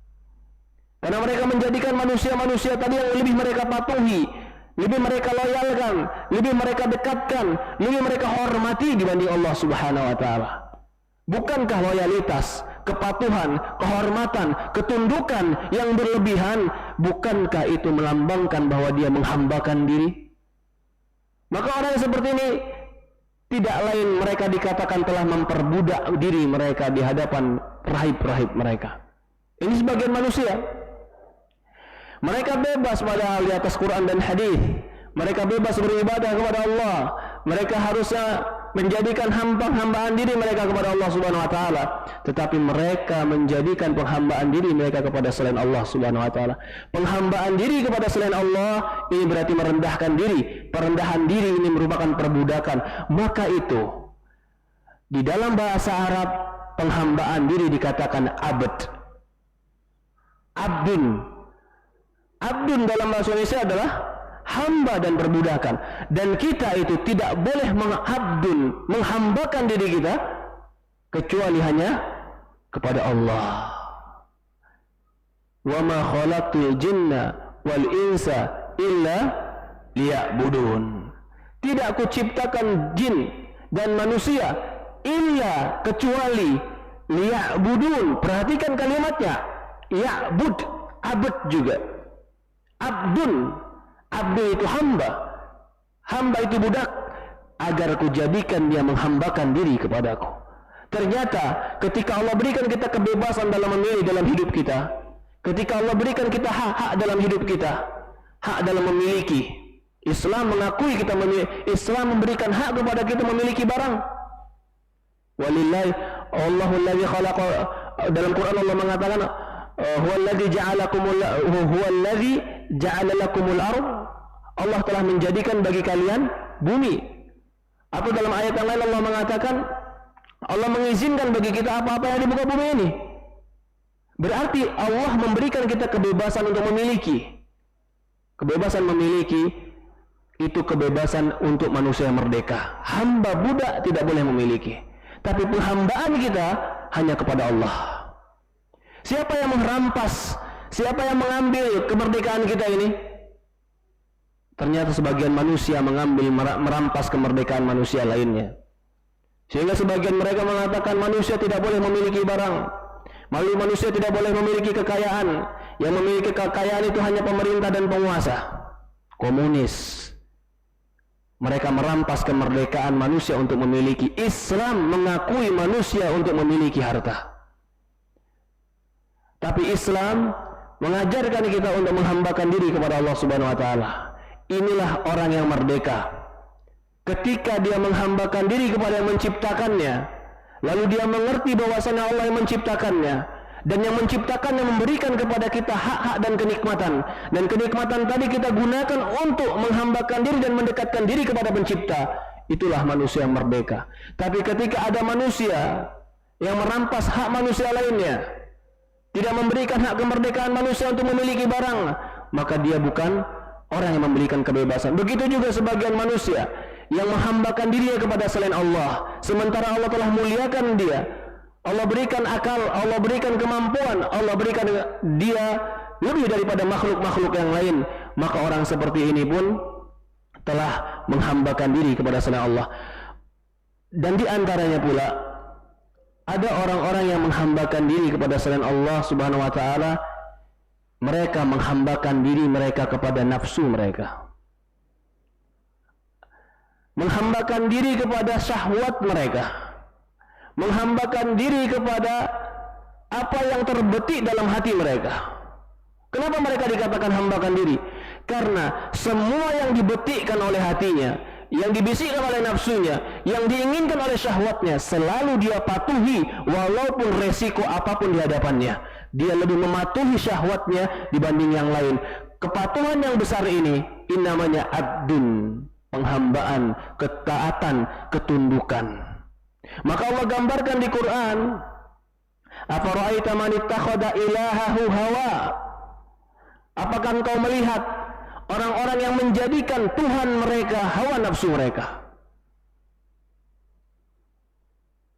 Karena mereka menjadikan manusia-manusia tadi yang lebih mereka patuhi, lebih mereka loyalkan, lebih mereka dekatkan, lebih mereka hormati dibanding Allah Subhanahu wa taala. Bukankah loyalitas, kepatuhan, kehormatan, ketundukan yang berlebihan, bukankah itu melambangkan bahwa dia menghambakan diri? Maka orang yang seperti ini tidak lain mereka dikatakan telah memperbudak diri mereka di hadapan rahib-rahib mereka. Ini sebagian manusia. Mereka bebas padahal di atas Quran dan hadis. Mereka bebas beribadah kepada Allah. Mereka harusnya menjadikan hambaan diri mereka kepada Allah Subhanahu wa taala, tetapi mereka menjadikan penghambaan diri mereka kepada selain Allah Subhanahu wa taala. Penghambaan diri kepada selain Allah ini berarti merendahkan diri. Perendahan diri ini merupakan perbudakan. Maka itu di dalam bahasa Arab penghambaan diri dikatakan abd. Abdun. Abdun dalam bahasa Indonesia adalah hamba dan perbudakan, dan kita itu tidak boleh menghambakan diri kita kecuali hanya kepada Allah. Wa ma khalaqtul jinna wal insa illa liya'budun. Tidak aku ciptakan jin dan manusia illa kecuali liya'budun. Perhatikan kalimatnya, ya'bud, abd juga. Abdun, abdu itu hamba, hamba itu budak, agar aku jadikan dia menghambakan diri kepadaku. Ternyata ketika Allah berikan kita kebebasan dalam memilih dalam hidup kita, ketika Allah berikan kita hak-hak dalam hidup kita, hak dalam memiliki, Islam mengakui kita Islam memberikan hak kepada kita memiliki barang. Walillahi Allahu alladzi khalaqa, dalam Quran Allah mengatakan huwallazi ja'ala lakumul ardh Allah telah menjadikan bagi kalian bumi. Atau dalam ayat yang lain Allah mengatakan, Allah mengizinkan bagi kita apa-apa yang di muka bumi ini. Berarti Allah memberikan kita kebebasan untuk memiliki. Kebebasan memiliki itu kebebasan untuk manusia yang merdeka. Hamba budak tidak boleh memiliki. Tapi penghambaan kita hanya kepada Allah. Siapa yang merampas, siapa yang mengambil kemerdekaan kita ini? Ternyata sebagian manusia merampas kemerdekaan manusia lainnya. Sehingga sebagian mereka mengatakan manusia tidak boleh memiliki barang. Manusia tidak boleh memiliki kekayaan. Yang memiliki kekayaan itu hanya pemerintah dan penguasa. Komunis. Mereka merampas kemerdekaan manusia untuk memiliki. Islam mengakui manusia untuk memiliki harta. Tapi Islam mengajarkan kita untuk menghambakan diri kepada Allah Subhanahu wa taala. Inilah orang yang merdeka. Ketika dia menghambakan diri kepada yang menciptakannya, lalu dia mengerti bahwasanya Allah yang menciptakannya, dan yang menciptakannya memberikan kepada kita hak-hak dan kenikmatan. Dan kenikmatan tadi kita gunakan untuk menghambakan diri dan mendekatkan diri kepada pencipta. Itulah manusia yang merdeka. Tapi ketika ada manusia yang merampas hak manusia lainnya, tidak memberikan hak kemerdekaan manusia untuk memiliki barang, maka dia bukan orang yang memberikan kebebasan. Begitu juga sebagian manusia yang menghambakan dirinya kepada selain Allah, sementara Allah telah muliakan dia. Allah berikan akal, Allah berikan kemampuan, Allah berikan dia lebih daripada makhluk-makhluk yang lain. Maka orang seperti ini pun telah menghambakan diri kepada selain Allah. Dan di antaranya pula ada orang-orang yang menghambakan diri kepada selain Allah Subhanahu wa taala. Mereka menghambakan diri mereka kepada nafsu mereka, menghambakan diri kepada syahwat mereka, menghambakan diri kepada apa yang terbetik dalam hati mereka. Kenapa mereka dikatakan hambakan diri? Karena semua yang dibetikkan oleh hatinya, yang dibisikkan oleh nafsunya, yang diinginkan oleh syahwatnya, selalu dia patuhi walaupun resiko apapun di hadapannya. Dia lebih mematuhi syahwatnya dibanding yang lain. Kepatuhan yang besar ini namanya abdun, penghambaan, ketaatan, ketundukan. Maka Allah gambarkan di Quran, afara'aita man ittakhadha ilahahu hawa. Apakah engkau melihat orang-orang yang menjadikan Tuhan mereka hawa nafsu mereka?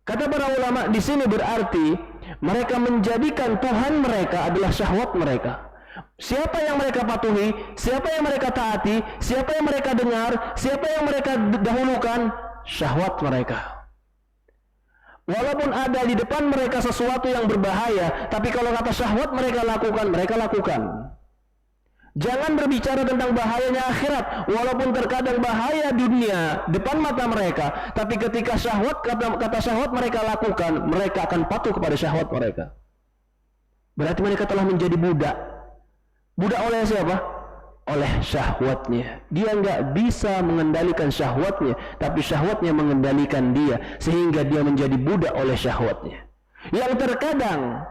Kata para ulama di sini berarti mereka menjadikan Tuhan mereka adalah syahwat mereka. Siapa yang mereka patuhi, siapa yang mereka taati, siapa yang mereka dengar, siapa yang mereka dahulukan? Syahwat mereka. Walaupun ada di depan mereka sesuatu yang berbahaya, tapi kalau kata syahwat mereka lakukan, mereka lakukan. Jangan berbicara tentang bahayanya akhirat, walaupun terkadang bahaya dunia depan mata mereka, tapi ketika syahwat, kata syahwat mereka lakukan, mereka akan patuh kepada syahwat mereka. Berarti mereka telah menjadi budak. Budak oleh siapa? Oleh syahwatnya. Dia nggak bisa mengendalikan syahwatnya, tapi syahwatnya mengendalikan dia, sehingga dia menjadi budak oleh syahwatnya. Yang terkadang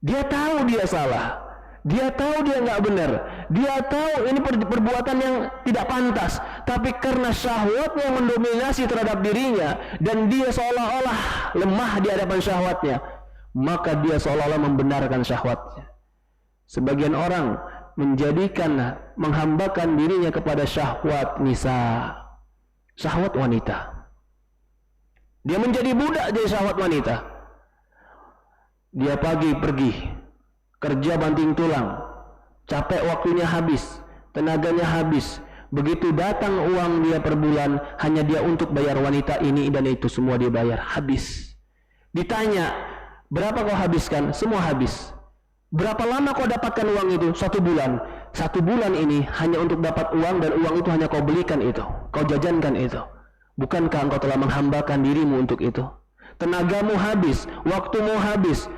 dia tahu dia salah, dia tahu dia nggak benar, dia tahu ini perbuatan yang tidak pantas, tapi karena syahwatnya mendominasi terhadap dirinya dan dia seolah-olah lemah di hadapan syahwatnya, maka dia seolah-olah membenarkan syahwatnya. Sebagian orang menghambakan dirinya kepada syahwat nisa, syahwat wanita. Dia menjadi budak jadi syahwat wanita. Dia pagi pergi kerja banting tulang, capek waktunya habis, tenaganya habis. Begitu datang uang dia per bulan, hanya dia untuk bayar wanita ini dan itu, semua dia bayar, habis. Ditanya, berapa kau habiskan? Semua habis. Berapa lama kau dapatkan uang itu? 1 bulan. 1 bulan ini hanya untuk dapat uang, dan uang itu hanya kau belikan itu, kau jajankan itu. Bukankah engkau telah menghambakan dirimu untuk itu? Tenagamu habis, waktumu habis.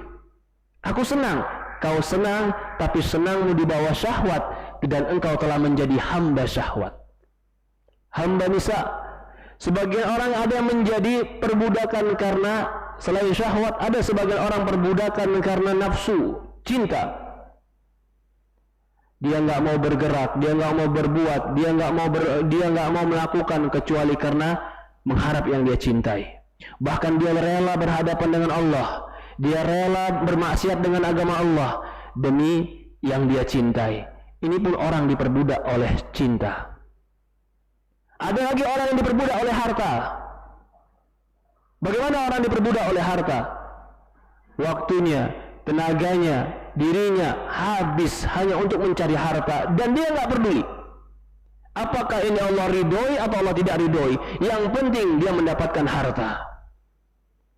Aku senang. Kau senang, tapi senangmu di bawah syahwat, dan engkau telah menjadi hamba syahwat. Hamba nisa. Sebagian orang ada yang menjadi perbudakan karena selain syahwat, ada sebagian orang perbudakan karena nafsu, cinta. Dia nggak mau bergerak, dia nggak mau berbuat, dia nggak mau melakukan kecuali karena mengharap yang dia cintai. Bahkan dia rela berhadapan dengan Allah, dia rela bermaksiat dengan agama Allah demi yang dia cintai. Ini pun orang diperbudak oleh cinta. Ada lagi orang yang diperbudak oleh harta. Bagaimana orang diperbudak oleh harta? Waktunya, tenaganya, dirinya habis hanya untuk mencari harta, dan dia nggak peduli apakah ini Allah ridhoi atau Allah tidak ridhoi. Yang penting dia mendapatkan harta.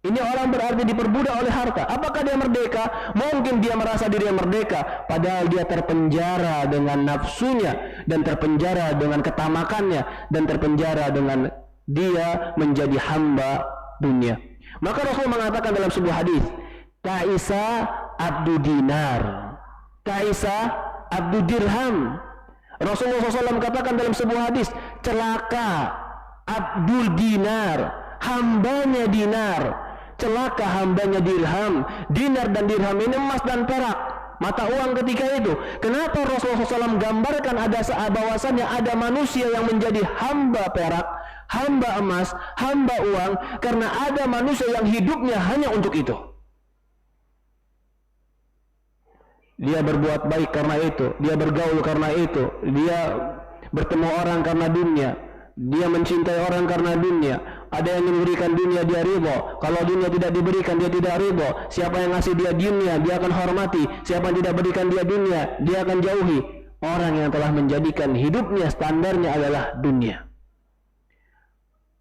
Ini orang berarti diperbudak oleh harta. Apakah dia merdeka? Mungkin dia merasa dirinya merdeka, padahal dia terpenjara dengan nafsunya, dan terpenjara dengan ketamakannya, dan terpenjara dengan dia menjadi hamba dunia. Maka Rasul mengatakan dalam sebuah hadis, Ta'isa abdu dinar, Ta'isa abdu dirham. Rasulullah SAW katakan dalam sebuah hadis, celaka abdul dinar, hambanya dinar, celaka hambanya dirham. Dinar dan dirham ini emas dan perak, mata uang ketika itu. Kenapa Rasulullah SAW gambarkan bahwasannya ada manusia yang menjadi hamba perak, hamba emas, hamba uang? Karena ada manusia yang hidupnya hanya untuk itu. Dia berbuat baik karena itu, dia bergaul karena itu, dia bertemu orang karena dunia, dia mencintai orang karena dunia. Ada yang memberikan dunia, dia ridho. Kalau dunia tidak diberikan, dia tidak ridho. Siapa yang ngasih dia dunia, dia akan hormati. Siapa yang tidak berikan dia dunia, dia akan jauhi. Orang yang telah menjadikan hidupnya standarnya adalah dunia.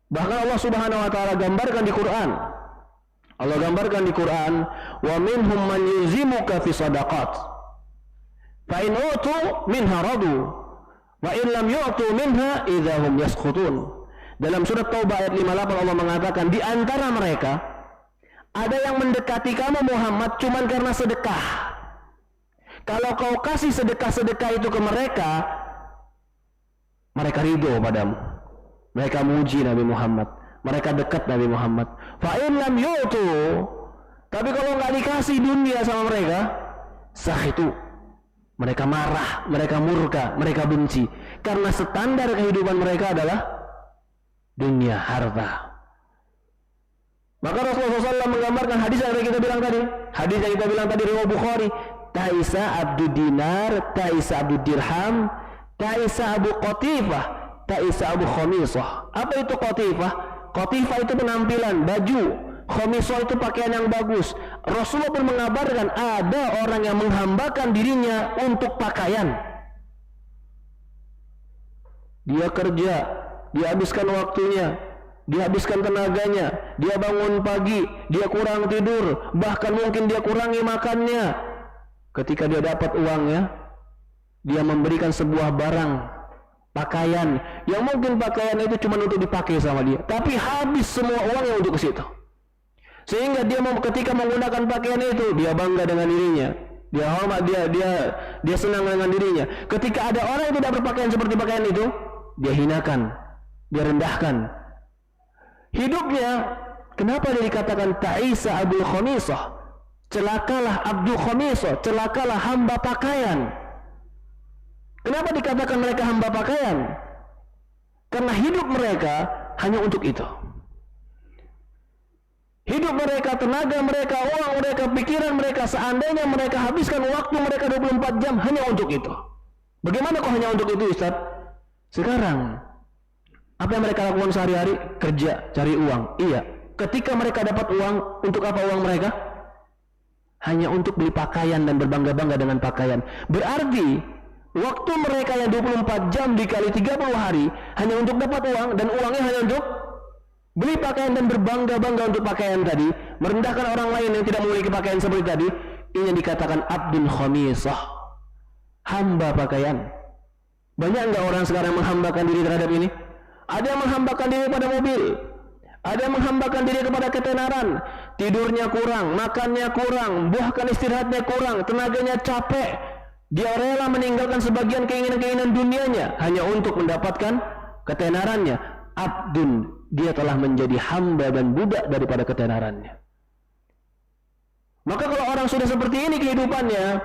Bahkan Allah Subhanahu wa taala gambarkan di Quran. Allah gambarkan di Quran, wa minhum man yuzimuka fi shadaqat fa in utu minha radu wa in lam yu'tu minha idza hum yaskhutun. Dalam surat Taubah ayat 58 Allah mengatakan, di antara mereka ada yang mendekati kamu Muhammad cuman karena sedekah. Kalau kau kasih sedekah-sedekah itu ke mereka, mereka ridho padamu. Mereka muji Nabi Muhammad, mereka dekat Nabi Muhammad. Fa in lam yu'tu, tapi kalau nggak dikasih dunia sama mereka, sakhitu, mereka marah, mereka murka, mereka benci, karena standar kehidupan mereka adalah dunia, harta. Maka Rasulullah SAW menggambarkan hadis yang kita bilang tadi, riwayat Bukhari, Ta'isa abdu dinar, Ta'isa abdu dirham, Ta'isa abu qatifah, Ta'isa abu khamisah. Apa itu qatifah? Qatifah itu penampilan, baju. Khamisah itu pakaian yang bagus. Rasulullah pun mengabarkan ada orang yang menghambakan dirinya untuk pakaian. Dia kerja, dia habiskan waktunya, dia habiskan tenaganya, dia bangun pagi, dia kurang tidur, bahkan mungkin dia kurangi makannya. Ketika dia dapat uangnya, dia memberikan sebuah barang, pakaian, yang mungkin pakaian itu cuma untuk dipakai sama dia, tapi habis semua uangnya untuk ke situ. Sehingga dia ketika menggunakan pakaian itu, dia bangga dengan dirinya, dia hormat, dia senang dengan dirinya. Ketika ada orang yang tidak berpakaian seperti pakaian itu, dia hinakan, dia rendahkan. Hidupnya, kenapa dia dikatakan Ta'isa abdul khamisah? Celakalah abdul khamisah, celakalah hamba pakaian. Kenapa dikatakan mereka hamba pakaian? Karena hidup mereka hanya untuk itu. Hidup mereka, tenaga mereka, uang mereka, pikiran mereka, seandainya mereka habiskan waktu mereka 24 jam hanya untuk itu. Bagaimana kok hanya untuk itu, Ustaz? Sekarang, apa yang mereka lakukan sehari-hari? Kerja, cari uang. Iya. Ketika mereka dapat uang, untuk apa uang mereka? Hanya untuk beli pakaian dan berbangga-bangga dengan pakaian. Berarti, waktu mereka yang 24 jam dikali 30 hari, hanya untuk dapat uang, dan uangnya hanya untuk beli pakaian dan berbangga-bangga untuk pakaian tadi, merendahkan orang lain yang tidak memiliki pakaian seperti tadi. Ini yang dikatakan abdun khamisah, hamba pakaian. Banyak enggak orang sekarang menghambakan diri terhadap ini? Ada yang menghambakan diri pada mobil, ada yang menghambakan diri kepada ketenaran, tidurnya kurang, makannya kurang, bahkan istirahatnya kurang, tenaganya capek. Dia rela meninggalkan sebagian keinginan-keinginan dunianya hanya untuk mendapatkan ketenarannya. Abdun, dia telah menjadi hamba dan budak daripada ketenarannya. Maka kalau orang sudah seperti ini kehidupannya,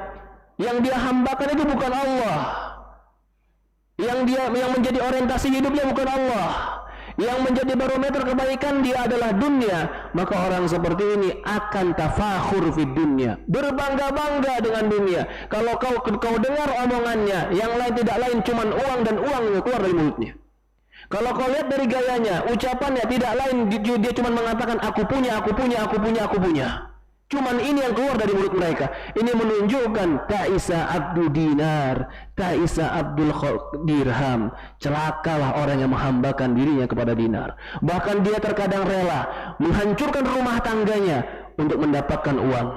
Yang dia hambakan itu bukan Allah. Yang menjadi orientasi hidupnya bukan Allah. Yang menjadi barometer kebaikan dia adalah dunia. Maka orang seperti ini akan tafakhur fid dunya, berbangga-bangga dengan dunia. Kalau kau dengar omongannya, yang lain tidak lain cuman uang dan uang yang keluar dari mulutnya. Kalau kau lihat dari gayanya, ucapannya tidak lain, dia cuma mengatakan aku punya, aku punya, aku punya, aku punya. Cuman ini yang keluar dari mulut mereka. Ini menunjukkan ta'isa abdu dinar, ta'isa abdul dirham. Celakalah orang yang menghambakan dirinya kepada dinar. Bahkan dia terkadang rela menghancurkan rumah tangganya untuk mendapatkan uang.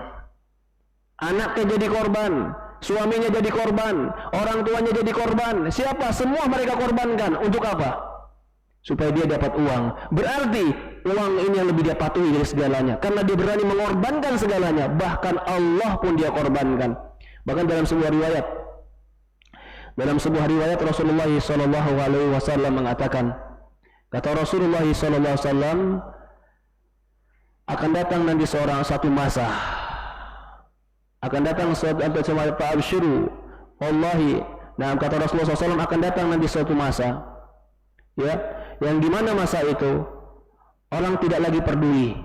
Anaknya jadi korban, suaminya jadi korban, orang tuanya jadi korban. Siapa? Semua mereka korbankan. Untuk apa? Supaya dia dapat uang. Berarti uang ini yang lebih dia patuhi dari segalanya, karena dia berani mengorbankan segalanya. Bahkan Allah pun dia korbankan. Bahkan dalam sebuah riwayat Rasulullah SAW mengatakan, kata Rasulullah SAW, akan datang nanti satu masa, akan datang suatu absyiru wallahi. Nah, kata Rasulullah SAW, akan datang nanti suatu masa, ya, yang dimana masa itu orang tidak lagi peduli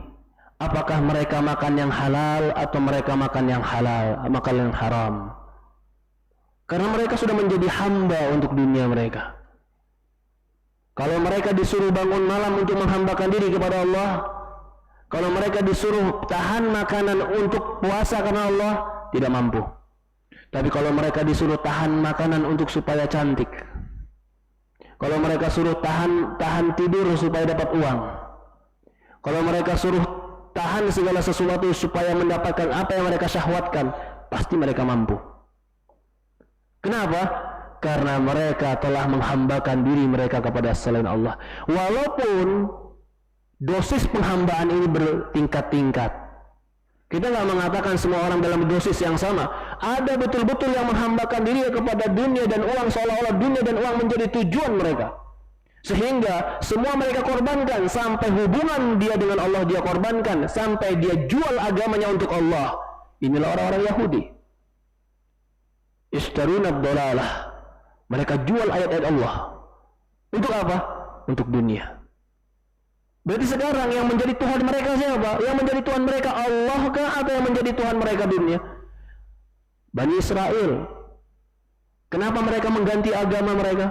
apakah mereka makan yang halal atau mereka makan yang haram, karena mereka sudah menjadi hamba untuk dunia mereka. Kalau mereka disuruh bangun malam untuk menghambakan diri kepada Allah, kalau mereka disuruh tahan makanan untuk puasa karena Allah, tidak mampu. Tapi kalau mereka disuruh tahan makanan untuk supaya cantik, kalau mereka suruh tahan tidur supaya dapat uang, kalau mereka suruh tahan segala sesuatu supaya mendapatkan apa yang mereka syahwatkan, pasti mereka mampu. Kenapa? Karena mereka telah menghambakan diri mereka kepada selain Allah. Walaupun dosis penghambaan ini bertingkat-tingkat, kita nggak mengatakan semua orang dalam dosis yang sama. Ada betul-betul yang menghambakan diri kepada dunia dan uang, seolah-olah dunia dan uang menjadi tujuan mereka, sehingga semua mereka korbankan. Sampai hubungan dia dengan Allah dia korbankan, sampai dia jual agamanya untuk Allah. Inilah orang-orang Yahudi. Ishtaruna ad-dalalah. Mereka jual ayat-ayat Allah. Untuk apa? Untuk dunia. Berarti sekarang yang menjadi Tuhan mereka siapa? Yang menjadi Tuhan mereka Allah kah, atau yang menjadi Tuhan mereka dunia? Bani Israel. Kenapa mereka mengganti agama mereka?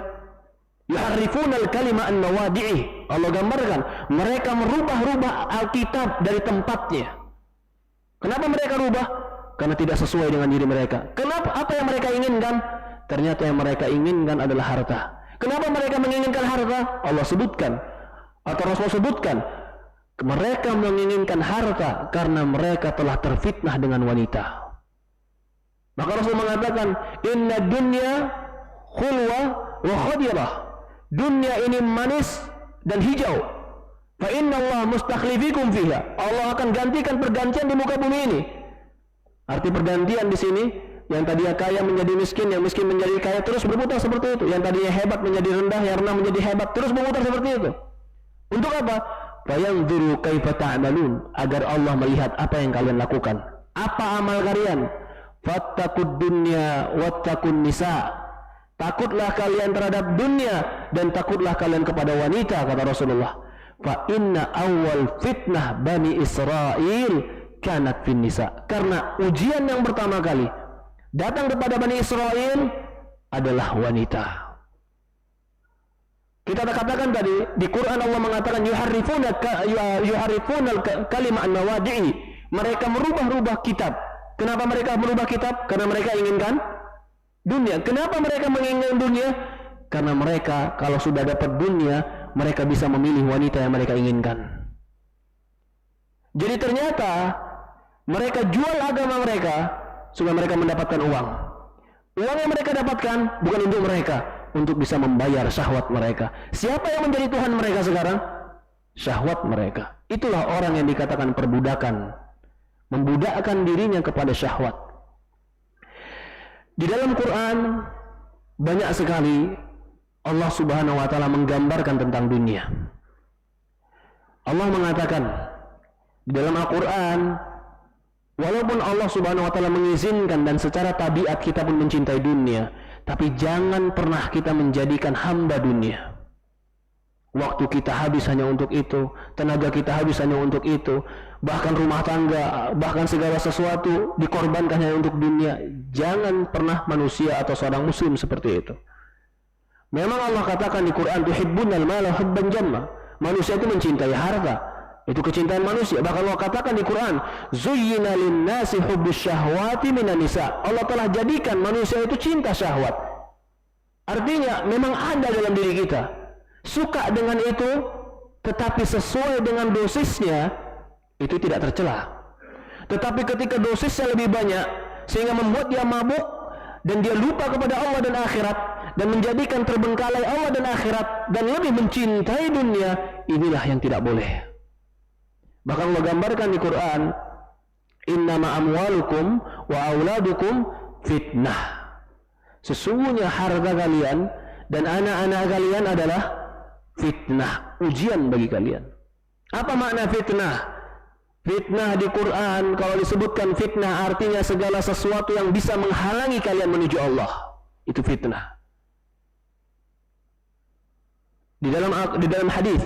Yuharrifunal kalima an mawadi'i. Allah gambarkan, mereka merubah-rubah Alkitab dari tempatnya. Kenapa mereka rubah? Karena tidak sesuai dengan diri mereka. Kenapa? Apa yang mereka inginkan? Ternyata yang mereka inginkan adalah harta. Kenapa mereka menginginkan harta? Allah sebutkan, atau Rasul sebutkan, mereka menginginkan harta karena mereka telah terfitnah dengan wanita. Maka Rasul mengatakan, inna dunya khulwa wa khadirah. Dunia ini manis dan hijau. Fa inna Allah mustakhlifikum fiha. Allah akan gantikan pergantian di muka bumi ini. Arti pergantian di sini, yang tadinya kaya menjadi miskin, yang miskin menjadi kaya, terus berputar seperti itu. Yang tadinya hebat menjadi rendah, yang rendah menjadi hebat, terus berputar seperti itu. Untuk apa? Fayanzuru kaifa ta'malun, agar Allah melihat apa yang kalian lakukan. Apa amal kalian? Fattaqud dunya wattaqun nisa. Takutlah kalian terhadap dunia dan takutlah kalian kepada wanita, kata Rasulullah. Fa inna awal fitnah Bani Israel kanat fin nisa. Karena ujian yang pertama kali datang kepada Bani Israel adalah wanita. Kita katakan tadi di Quran Allah mengatakan yuharrifuna kalima an mawadi'i. Mereka merubah-rubah kitab. Kenapa mereka merubah kitab? Karena mereka inginkan dunia. Kenapa mereka menginginkan dunia? Karena mereka kalau sudah dapat dunia, mereka bisa memilih wanita yang mereka inginkan. Jadi ternyata mereka jual agama mereka supaya mereka mendapatkan uang. Uang yang mereka dapatkan bukan untuk mereka, untuk bisa membayar syahwat mereka. Siapa yang menjadi Tuhan mereka sekarang? Syahwat mereka. Itulah orang yang dikatakan perbudakan, membudakkan dirinya kepada syahwat. Di dalam Quran banyak sekali Allah Subhanahu wa taala menggambarkan tentang dunia. Allah mengatakan di dalam Al-Quran, Walaupun Allah Subhanahu wa taala mengizinkan dan secara tabiat kita pun mencintai dunia, tapi jangan pernah kita menjadikan hamba dunia. Waktu kita habis hanya untuk itu, tenaga kita habis hanya untuk itu, bahkan rumah tangga, bahkan segala sesuatu dikorbankan hanya untuk dunia. Jangan pernah manusia atau seorang muslim seperti itu. Memang Allah katakan di Quran, tuhibbunal mala hubban jamma. Manusia itu mencintai harta. Itu kecintaan manusia. Bahkan Allah katakan di Quran, zuyyina lin-nasi hubbus syahwati minan nisa. Allah telah jadikan manusia itu cinta syahwat. Artinya memang ada dalam diri kita. Suka dengan itu, tetapi sesuai dengan dosisnya, itu tidak tercela. Tetapi ketika dosisnya lebih banyak, sehingga membuat dia mabuk, dan dia lupa kepada Allah dan akhirat, dan menjadikan terbengkalai Allah dan akhirat, dan lebih mencintai dunia, inilah yang tidak boleh. Bahkan Allah gambarkan di Quran, innama amwalukum wa auladukum fitnah. Sesungguhnya harta kalian dan anak-anak kalian adalah fitnah, ujian bagi kalian. Apa makna fitnah? Fitnah di Quran, kalau disebutkan fitnah, artinya segala sesuatu yang bisa menghalangi kalian menuju Allah. Itu fitnah. Di dalam hadis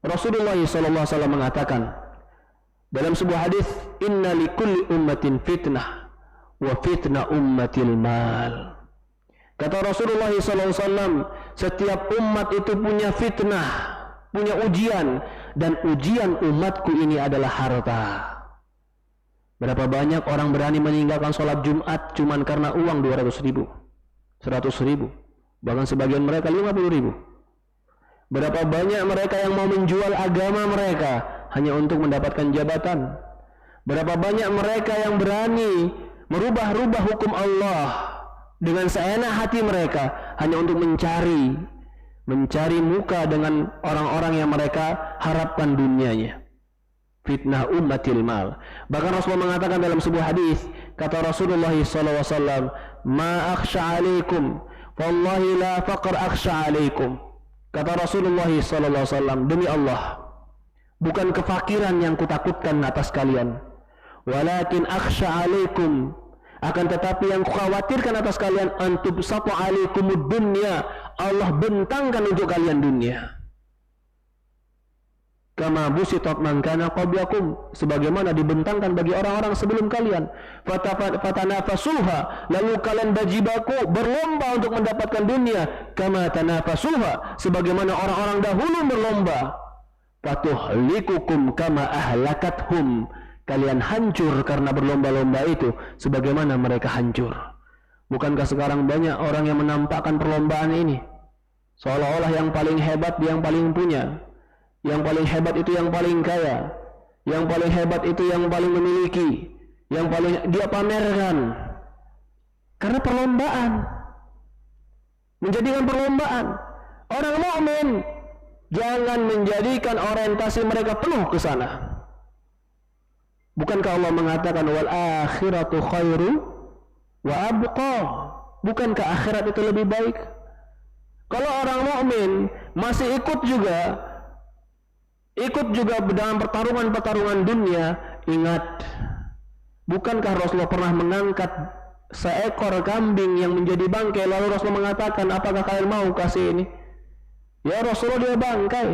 Rasulullah SAW mengatakan dalam sebuah hadis, inna likulli ummatin fitnah wa fitnah ummatil mal. Kata Rasulullah SAW, setiap umat itu punya fitnah, punya ujian, dan ujian umatku ini adalah harta. Berapa banyak orang berani meninggalkan sholat Jumat cuman karena uang 200.000, 100.000, bahkan sebagian mereka 50.000. Berapa banyak mereka yang mau menjual agama mereka hanya untuk mendapatkan jabatan. Berapa banyak mereka yang berani merubah-rubah hukum Allah dengan seenak hati mereka hanya untuk mencari muka dengan orang-orang yang mereka harapkan dunianya. Fitnah ummatil mal. Bahkan Rasulullah mengatakan dalam sebuah hadis, kata Rasulullah SAW, ma akhsha alaikum, wallahi la faqr akhsha alaikum. Kata Rasulullah SAW, demi Allah, bukan kefakiran yang kutakutkan atas kalian, walakin akhsha alaikum, akan tetapi yang kukhawatirkan atas kalian, antubsatu alaikumud dunya, Allah bentangkan untuk kalian dunia. Kama busitat man kana qablakum, sebagaimana dibentangkan bagi orang-orang sebelum kalian. Fatanafasuha, lalu kalian bajibaku berlomba untuk mendapatkan dunia. Kama tanafasuha, sebagaimana orang-orang dahulu berlomba. Fatuhlikukum kama ahlakathum, kalian hancur karena berlomba-lomba itu sebagaimana mereka hancur. Bukankah sekarang banyak orang yang menampakkan perlombaan ini seolah-olah yang paling hebat, yang paling punya, yang paling hebat itu yang paling kaya, yang paling hebat itu yang paling memiliki, yang paling dia pamerkan. Karena perlombaan, menjadikan perlombaan. Orang mukmin jangan menjadikan orientasi mereka penuh ke sana. Bukankah Allah mengatakan wal akhiratu khairu wa abqa? Bukankah akhirat itu lebih baik? Kalau orang mukmin masih ikut juga dalam pertarungan dunia, ingat, bukankah Rasulullah pernah mengangkat seekor kambing yang menjadi bangkai, lalu Rasulullah mengatakan, apakah kalian mau kasih ini? Ya Rasulullah, dia bangkai.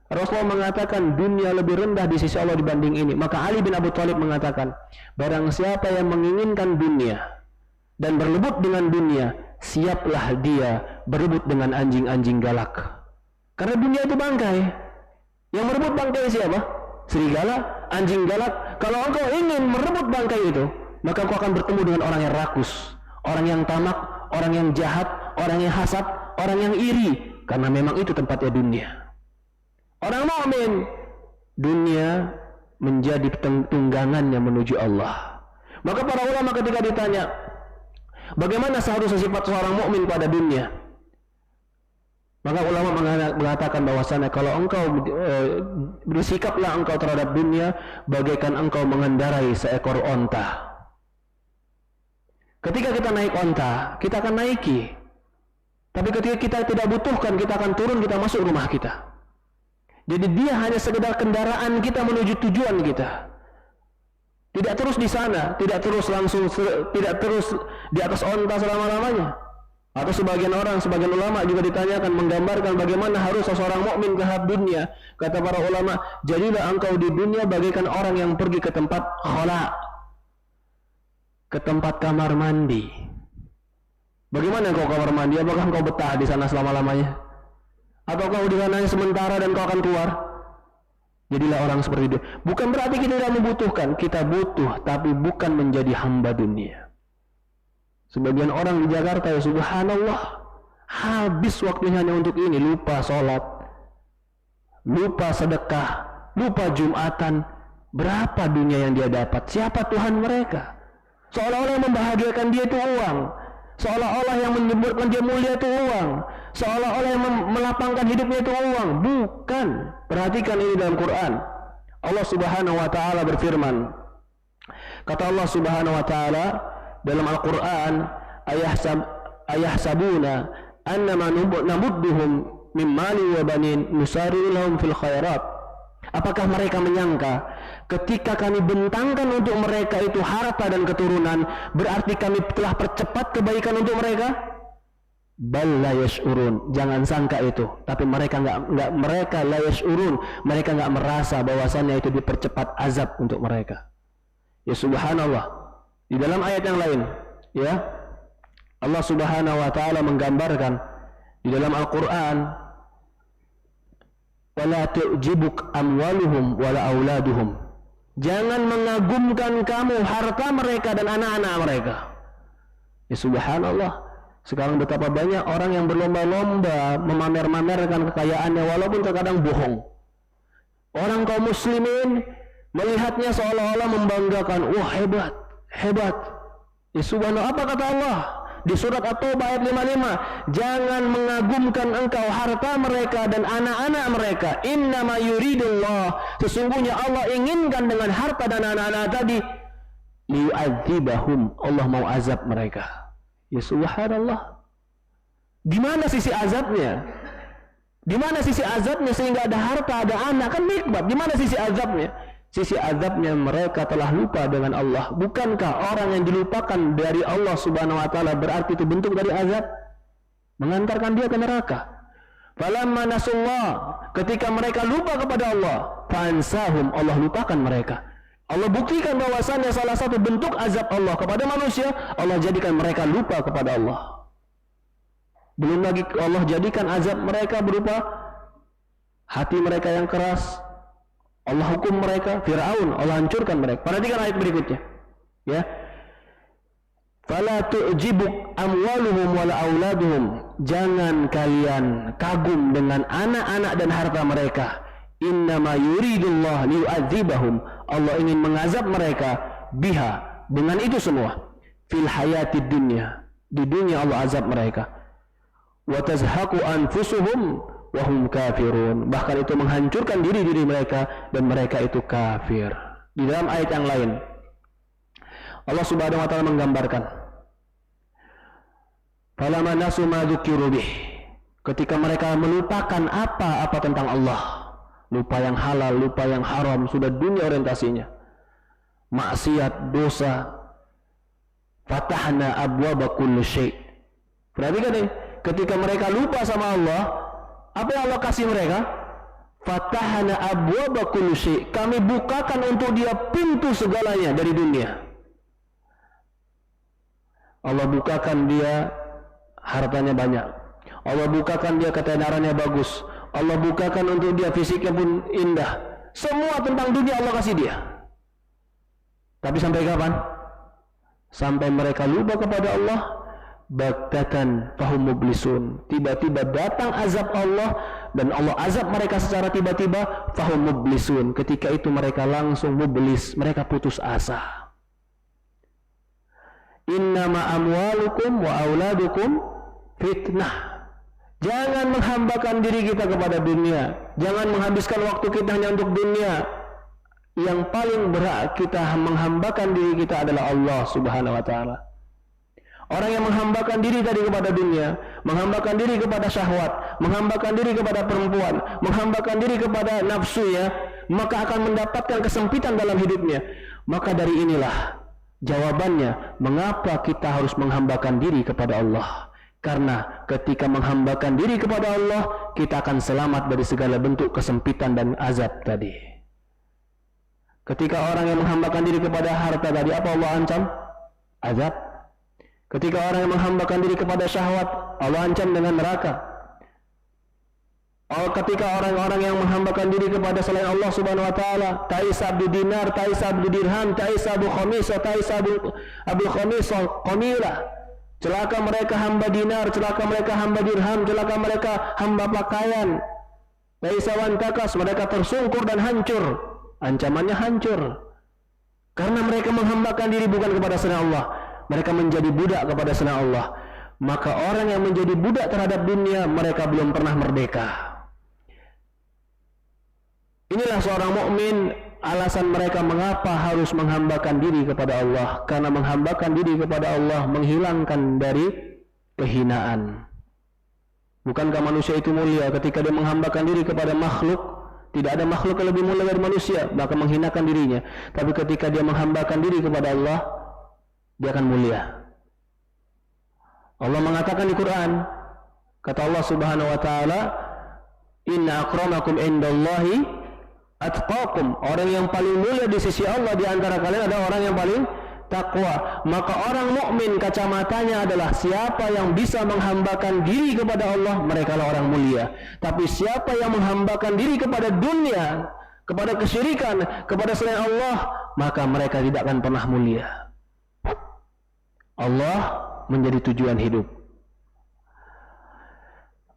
Rasulullah mengatakan dunia lebih rendah di sisi Allah dibanding ini. Maka Ali bin Abi Thalib mengatakan, barang siapa yang menginginkan dunia dan berebut dengan dunia, siaplah dia berebut dengan anjing-anjing galak. Karena dunia itu bangkai. Yang merebut bangkai siapa? Serigala, anjing galak. Kalau engkau ingin merebut bangkai itu, maka engkau akan bertemu dengan orang yang rakus, orang yang tamak, orang yang jahat, orang yang hasad, orang yang iri. Karena memang itu tempatnya dunia. Orang mukmin, dunia menjadi tunggangannya menuju Allah. Maka para ulama ketika ditanya, bagaimana seharusnya sifat seorang mukmin pada dunia? Maka ulama mengatakan bahwasanya kalau engkau bersikaplah engkau terhadap dunia bagaikan engkau mengendarai seekor onta. Ketika kita naik onta, kita akan naiki. Tapi ketika kita tidak butuhkan, kita akan turun, kita masuk rumah kita. Jadi dia hanya sekedar kendaraan kita menuju tujuan kita. Tidak terus di sana, tidak terus langsung, tidak terus di atas onta selama-lamanya. Atau sebagian ulama juga ditanyakan menggambarkan bagaimana harus seseorang mukmin terhadap dunia. Kata para ulama, jadilah engkau di dunia bagaikan orang yang pergi ke tempat khala, ke tempat kamar mandi. Bagaimana engkau kamar mandi? Apakah engkau betah di sana selama-lamanya? Atau kau di sana sementara dan kau akan keluar? Jadilah orang seperti itu. Bukan berarti kita tidak membutuhkan, kita butuh, tapi bukan menjadi hamba dunia. Sebagian orang di Jakarta, ya subhanallah, habis waktunya hanya untuk ini, lupa sholat, lupa sedekah, lupa Jumatan. Berapa dunia yang dia dapat? Siapa Tuhan mereka? Seolah-olah yang membahagiakan dia itu uang, seolah-olah yang menyebutkan dia mulia itu uang, seolah-olah yang melapangkan hidupnya itu uang. Bukan. Perhatikan ini dalam Quran. Allah Subhanahu wa taala berfirman. Kata Allah Subhanahu wa taala dalam Al-Qur'an, ayahsabuna annama namudduhum min mali wa banin nusari'u lahum fil khairat. Apakah mereka menyangka ketika kami bentangkan untuk mereka itu harta dan keturunan, berarti kami telah percepat kebaikan untuk mereka? Bal la yash'urun, jangan sangka itu. Tapi mereka mereka la yash'urun, mereka enggak merasa bahwasannya itu dipercepat azab untuk mereka. Ya subhanallah. Di dalam ayat yang lain, ya, Allah Subhanahu wa taala menggambarkan di dalam Al-Qur'an, wala tu'jibuk amwaluhum wala auladuhum. Jangan mengagumkan kamu harta mereka dan anak-anak mereka. Ya subhanallah. Sekarang betapa banyak orang yang berlomba-lomba memamer-mamerkan kekayaannya walaupun terkadang bohong. Orang kaum muslimin melihatnya seolah-olah membanggakan, wah hebat, hebat. Ya subhanallah, apa kata Allah? Di surat At-Taubah ayat 55, jangan mengagumkan engkau harta mereka dan anak-anak mereka. Innama yuridullah, sesungguhnya Allah inginkan dengan harta dan anak-anak tadi, liyu'adzibahum, Allah mau azab mereka. Ya subhanallah. Di mana sisi azabnya? Di mana sisi azabnya sehingga ada harta, ada anak, kan nikmat. Di mana sisi azabnya? Sisi azabnya mereka telah lupa dengan Allah. Bukankah orang yang dilupakan dari Allah Subhanahu wa taala berarti itu bentuk dari azab? Mengantarkan dia ke neraka. Falamma nasullah, ketika mereka lupa kepada Allah, fansahum, Allah lupakan mereka. Allah buktikan bahwasannya salah satu bentuk azab Allah kepada manusia, Allah jadikan mereka lupa kepada Allah. Belum lagi Allah jadikan azab mereka berupa hati mereka yang keras. Allah hukum mereka, Fir'aun, Allah hancurkan mereka. Perhatikan ayat berikutnya. Ya. Fala tu'jibuk amwaluhum wala auladuhum. Jangan kalian kagum dengan anak-anak dan harta mereka. Innama yuridullah liyu'adzibahum, Allah ingin mengazab mereka biha, dengan itu semua, fil hayatid dunya, di dunia Allah azab mereka. Wa tazhaqu anfusuhum wa hum kafirun, bahkan itu menghancurkan diri-diri mereka dan mereka itu kafir. Di dalam ayat yang lain Allah Subhanahu wa taala menggambarkan, falamma nasu ma dzukiru bih, ketika mereka melupakan apa-apa tentang Allah, lupa yang halal, lupa yang haram, sudah dunia orientasinya, maksiat, dosa. Fatahna abwaba kulli syai'. Perhatikan nih, ketika mereka lupa sama Allah, apa yang Allah kasih mereka? Fatahna abwaba kulli syai'. Kami bukakan untuk dia pintu segalanya dari dunia. Allah bukakan dia hartanya banyak. Allah bukakan dia ketenarannya bagus. Allah bukakan untuk dia fisiknya pun indah. Semua tentang dunia Allah kasih dia. Tapi sampai kapan? Sampai mereka lupa kepada Allah, baktatan fahum mublisun. Tiba-tiba datang azab Allah dan Allah azab mereka secara tiba-tiba, fahum mublisun. Ketika itu mereka langsung mublis, mereka putus asa. Innama amwalukum wa auladukum fitnah. Jangan menghambakan diri kita kepada dunia. Jangan menghabiskan waktu kita hanya untuk dunia. Yang paling berhak kita menghambakan diri kita adalah Allah Subhanahu wa taala. Orang yang menghambakan diri tadi kepada dunia, menghambakan diri kepada syahwat, menghambakan diri kepada perempuan, menghambakan diri kepada nafsunya, maka akan mendapatkan kesempitan dalam hidupnya. Maka dari inilah jawabannya mengapa kita harus menghambakan diri kepada Allah. Karena ketika menghambakan diri kepada Allah, kita akan selamat dari segala bentuk kesempitan dan azab tadi. Ketika orang yang menghambakan diri kepada harta tadi, apa Allah ancam? Azab. Ketika orang yang menghambakan diri kepada syahwat, Allah ancam dengan neraka. Ketika orang-orang yang menghambakan diri kepada selain Allah Subhanahu wa taala, ta'isa abdu dinar, ta'isa abdu dirham, ta'isa abu khamisah, ta'isa abu khamisah, qamilah. Celaka mereka hamba dinar, celaka mereka hamba dirham, celaka mereka hamba pakaian. Ta'isa wan takas, mereka tersungkur dan hancur. Ancamannya hancur. Karena mereka menghambakan diri bukan kepada selain Allah, mereka menjadi budak kepada selain Allah. Maka orang yang menjadi budak terhadap dunia, mereka belum pernah merdeka. Inilah seorang mukmin, alasan mereka mengapa harus menghambakan diri kepada Allah. Karena menghambakan diri kepada Allah menghilangkan dari kehinaan. Bukankah manusia itu mulia? Ketika dia menghambakan diri kepada makhluk, tidak ada makhluk yang lebih mulia dari manusia, maka menghinakan dirinya. Tapi ketika dia menghambakan diri kepada Allah, dia akan mulia. Allah mengatakan di Quran, kata Allah Subhanahu wa taala, "Inna akramakum indallahi atqakum." Orang yang paling mulia di sisi Allah di antara kalian adalah orang yang paling takwa. Maka orang mukmin kacamatanya adalah siapa yang bisa menghambakan diri kepada Allah, mereka lah orang mulia. Tapi siapa yang menghambakan diri kepada dunia, kepada kesyirikan, kepada selain Allah, maka mereka tidak akan pernah mulia. Allah menjadi tujuan hidup.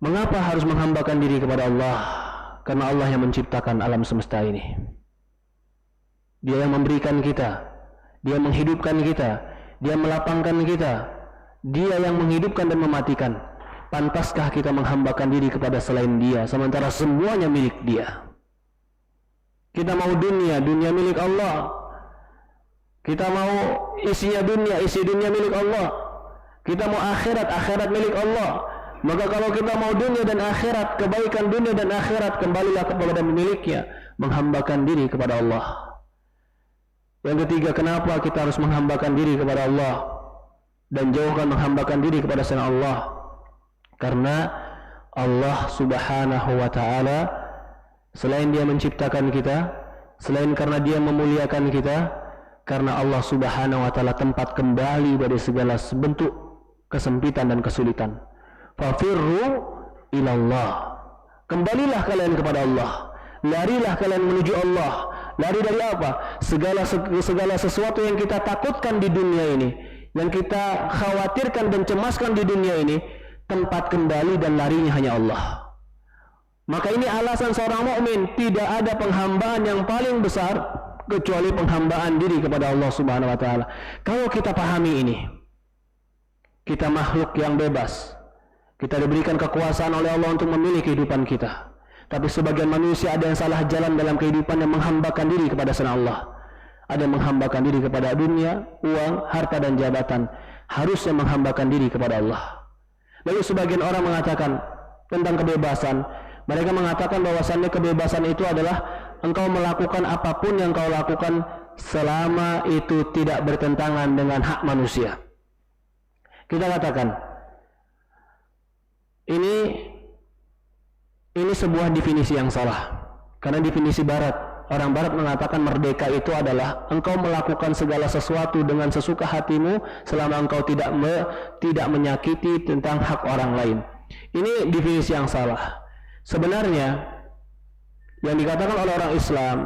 Mengapa harus menghambakan diri kepada Allah? Karena Allah yang menciptakan alam semesta ini. Dia yang memberikan kita, Dia menghidupkan kita, Dia melapangkan kita, Dia yang menghidupkan dan mematikan. Pantaskah kita menghambakan diri kepada selain Dia, sementara semuanya milik Dia? Kita mau dunia, dunia milik Allah. Kita mau isinya dunia, isi dunia milik Allah. Kita mau akhirat, akhirat milik Allah. Maka kalau kita mau dunia dan akhirat, kebaikan dunia dan akhirat, kembalilah kepada pemiliknya, menghambakan diri kepada Allah. Yang ketiga, kenapa kita harus menghambakan diri kepada Allah dan jauhkan menghambakan diri kepada selain Allah? Karena Allah Subhanahu wa taala, selain Dia menciptakan kita, selain karena Dia memuliakan kita, karena Allah Subhanahu wa taala tempat kembali dari segala bentuk kesempitan dan kesulitan. Fafirru ilallah. Kembalilah kalian kepada Allah. Larilah kalian menuju Allah. Lari dari apa? Segala sesuatu yang kita takutkan di dunia ini, yang kita khawatirkan dan cemaskan di dunia ini, tempat kembali dan larinya hanya Allah. Maka ini alasan seorang mukmin, tidak ada penghambaan yang paling besar kecuali penghambaan diri kepada Allah Subhanahu wa taala. Kalau kita pahami ini, kita makhluk yang bebas. Kita diberikan kekuasaan oleh Allah untuk memilih kehidupan kita. Tapi sebagian manusia ada yang salah jalan dalam kehidupan, yang menghambakan diri kepada selain Allah. Ada yang menghambakan diri kepada dunia, uang, harta dan jabatan. Harusnya menghambakan diri kepada Allah. Lalu sebagian orang mengatakan tentang kebebasan. Mereka mengatakan bahwasannya kebebasan itu adalah engkau melakukan apapun yang kau lakukan selama itu tidak bertentangan dengan hak manusia. Kita katakan, ini sebuah definisi yang salah. Karena definisi barat, orang barat mengatakan merdeka itu adalah engkau melakukan segala sesuatu dengan sesuka hatimu selama engkau tidak menyakiti tentang hak orang lain. Ini definisi yang salah. Sebenarnya yang dikatakan oleh orang Islam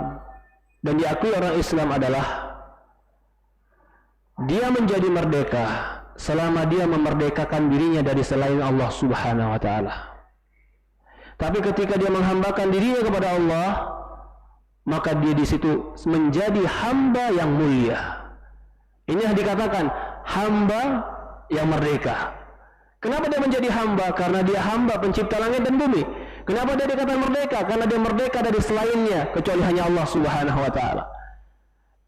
dan diakui orang Islam adalah dia menjadi merdeka selama dia memerdekakan dirinya dari selain Allah Subhanahu wa taala. Tapi ketika dia menghambakan dirinya kepada Allah, maka dia di situ menjadi hamba yang mulia. Ini yang dikatakan hamba yang merdeka. Kenapa dia menjadi hamba? Karena dia hamba pencipta langit dan bumi. Kenapa dia dikatakan merdeka? Karena dia merdeka dari selainnya kecuali hanya Allah Subhanahu wa taala.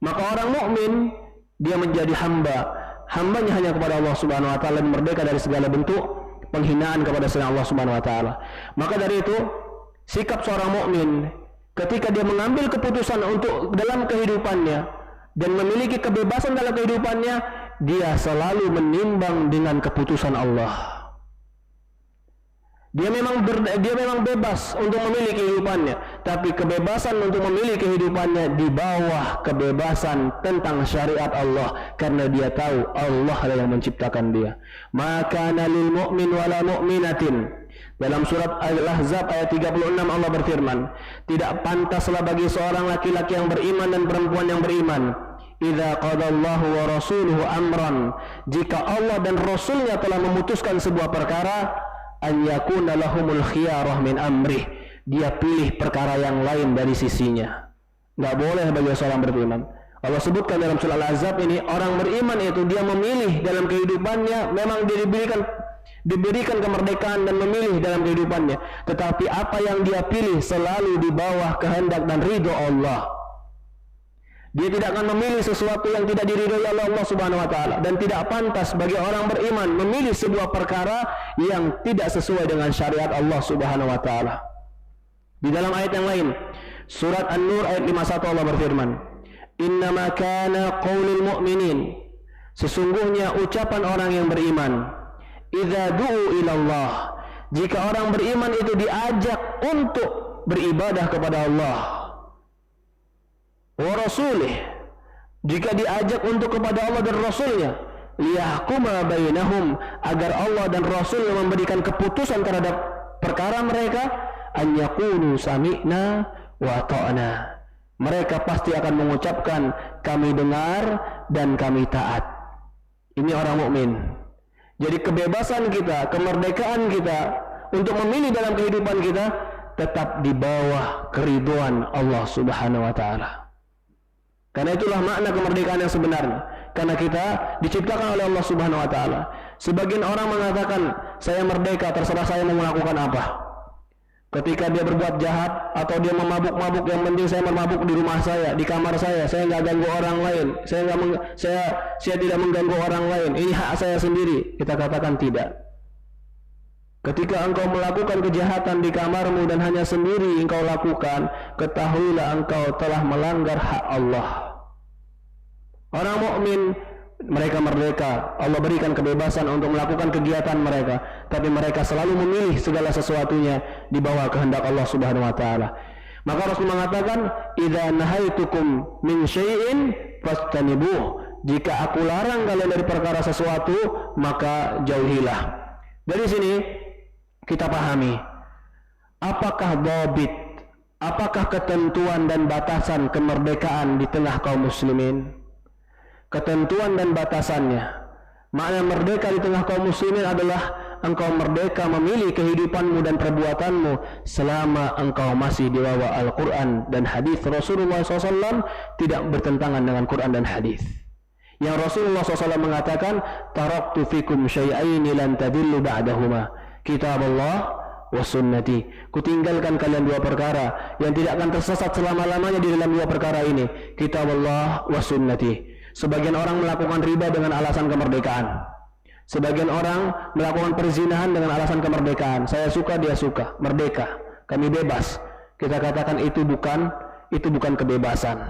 Maka orang mukmin dia menjadi hamba. Hambanya hanya kepada Allah Subhanahu wa taala dan merdeka dari segala bentuk penghinaan kepada selain Allah Subhanahu wa taala. Maka dari itu, sikap seorang mukmin ketika dia mengambil keputusan untuk dalam kehidupannya dan memiliki kebebasan dalam kehidupannya, dia selalu menimbang dengan keputusan Allah. Dia memang bebas untuk memilih kehidupannya, tapi kebebasan untuk memilih kehidupannya di bawah kebebasan tentang syariat Allah, karena dia tahu Allah adalah yang menciptakan dia. Maka lil mu'min wala mu'minatin, dalam surat Al-Ahzab ayat 36 Allah berfirman, tidak pantaslah bagi seorang laki-laki yang beriman dan perempuan yang beriman, idza qadallahu wa rasuluhu amran, jika Allah dan Rasulnya telah memutuskan sebuah perkara, an yakuna lahumul khiyarah min amrih, dia pilih perkara yang lain dari sisinya. Nggak boleh bagi seorang beriman. Allah sebutkan dalam surah Al-Ahzab ini, orang beriman itu dia memilih dalam kehidupannya, memang dia diberikan kemerdekaan dan memilih dalam kehidupannya, tetapi apa yang dia pilih selalu di bawah kehendak dan ridho Allah. Dia tidak akan memilih sesuatu yang tidak diridhoi oleh Allah Subhanahu wa taala, dan tidak pantas bagi orang beriman memilih sebuah perkara yang tidak sesuai dengan syariat Allah Subhanahu wa taala. Di dalam ayat yang lain, surat An-Nur ayat 51 Allah berfirman, "Innama kana qaulul mu'minin", sesungguhnya ucapan orang yang beriman, "idza du'u ilallah", jika orang beriman itu diajak untuk beribadah kepada Allah, wa rasulih, jika diajak untuk kepada Allah dan Rasulnya, liyahkuma bainahum, agar Allah dan Rasulnya memberikan keputusan terhadap perkara mereka, an yaqulu sami'na wa ta'na, mereka pasti akan mengucapkan kami dengar dan kami taat. Ini orang mukmin. Jadi kebebasan kita, kemerdekaan kita untuk memilih dalam kehidupan kita tetap di bawah keridhaan Allah Subhanahu wa taala. Karena itulah makna kemerdekaan yang sebenarnya. Karena kita diciptakan oleh Allah Subhanahu wa taala. Sebagian orang mengatakan, saya merdeka, terserah saya mau melakukan apa. Ketika dia berbuat jahat atau dia memabuk-mabuk, yang penting saya memabuk di rumah saya, di kamar saya nggak ganggu orang lain. Saya tidak mengganggu orang lain. Ini hak saya sendiri. Kita katakan tidak. Ketika engkau melakukan kejahatan di kamarmu dan hanya sendiri engkau lakukan, ketahuilah engkau telah melanggar hak Allah. Orang mukmin mereka merdeka, Allah berikan kebebasan untuk melakukan kegiatan mereka, tapi mereka selalu memilih segala sesuatunya di bawah kehendak Allah Subhanahu wa taala. Maka Rasul mengatakan, "Idza nahaitukum min syai'in fastanibuh", jika aku larang kalian dari perkara sesuatu, maka jauhilah. Dari sini kita pahami, apakah dhabit, apakah ketentuan dan batasan kemerdekaan di tengah kaum muslimin? Ketentuan dan batasannya. Makna merdeka di tengah kaum muslimin adalah engkau merdeka memilih kehidupanmu dan perbuatanmu selama engkau masih di bawah Al-Quran dan hadis Rasulullah SAW tidak bertentangan dengan Quran dan hadis. Yang Rasulullah SAW mengatakan, "Taraktu fikum syai'aini lan tadillu ba'dahuma, kitab Allah wa sunnati." Kutinggalkan kalian dua perkara yang tidak akan tersesat selama-lamanya di dalam dua perkara ini, kitab Allah wa sunnati. Sebagian orang melakukan riba dengan alasan kemerdekaan. Sebagian orang melakukan perzinahan dengan alasan kemerdekaan. Saya suka, dia suka, merdeka, kami bebas. Kita katakan itu bukan kebebasan.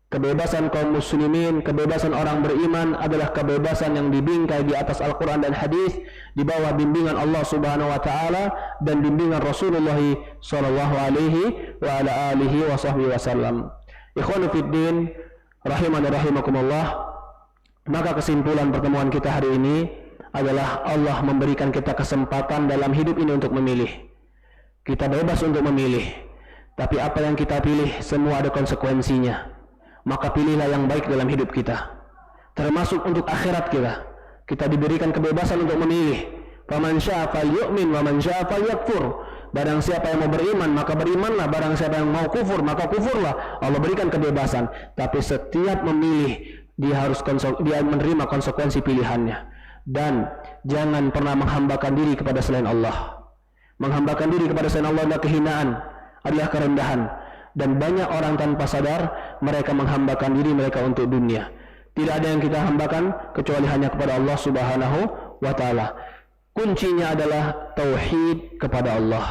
Kebebasan kaum muslimin, kebebasan orang beriman adalah kebebasan yang dibingkai di atas Al-Quran dan hadis, di bawah bimbingan Allah Subhanahu wa taala dan bimbingan Rasulullah sallallahu alaihi wa ala alihi wa sahbihi wasallam. Ikhwanu fid din, rahimani rahimakumullah. Maka kesimpulan pertemuan kita hari ini adalah Allah memberikan kita kesempatan dalam hidup ini untuk memilih. Kita bebas untuk memilih, tapi apa yang kita pilih semua ada konsekuensinya. Maka pilihlah yang baik dalam hidup kita, termasuk untuk akhirat kita. Kita diberikan kebebasan untuk memilih. Faman syaa falyu'min wa man syaa falyakfur. Barang siapa yang mau beriman maka berimanlah, barang siapa yang mau kufur maka kufurlah. Allah berikan kebebasan, tapi setiap memilih dia menerima konsekuensi pilihannya. Dan jangan pernah menghambakan diri kepada selain Allah. Menghambakan diri kepada selain Allah adalah kehinaan, adalah kerendahan. Dan banyak orang tanpa sadar mereka menghambakan diri mereka untuk dunia. Tidak ada yang kita hambakan kecuali hanya kepada Allah Subhanahu wa taala. Kuncinya adalah tauhid kepada Allah.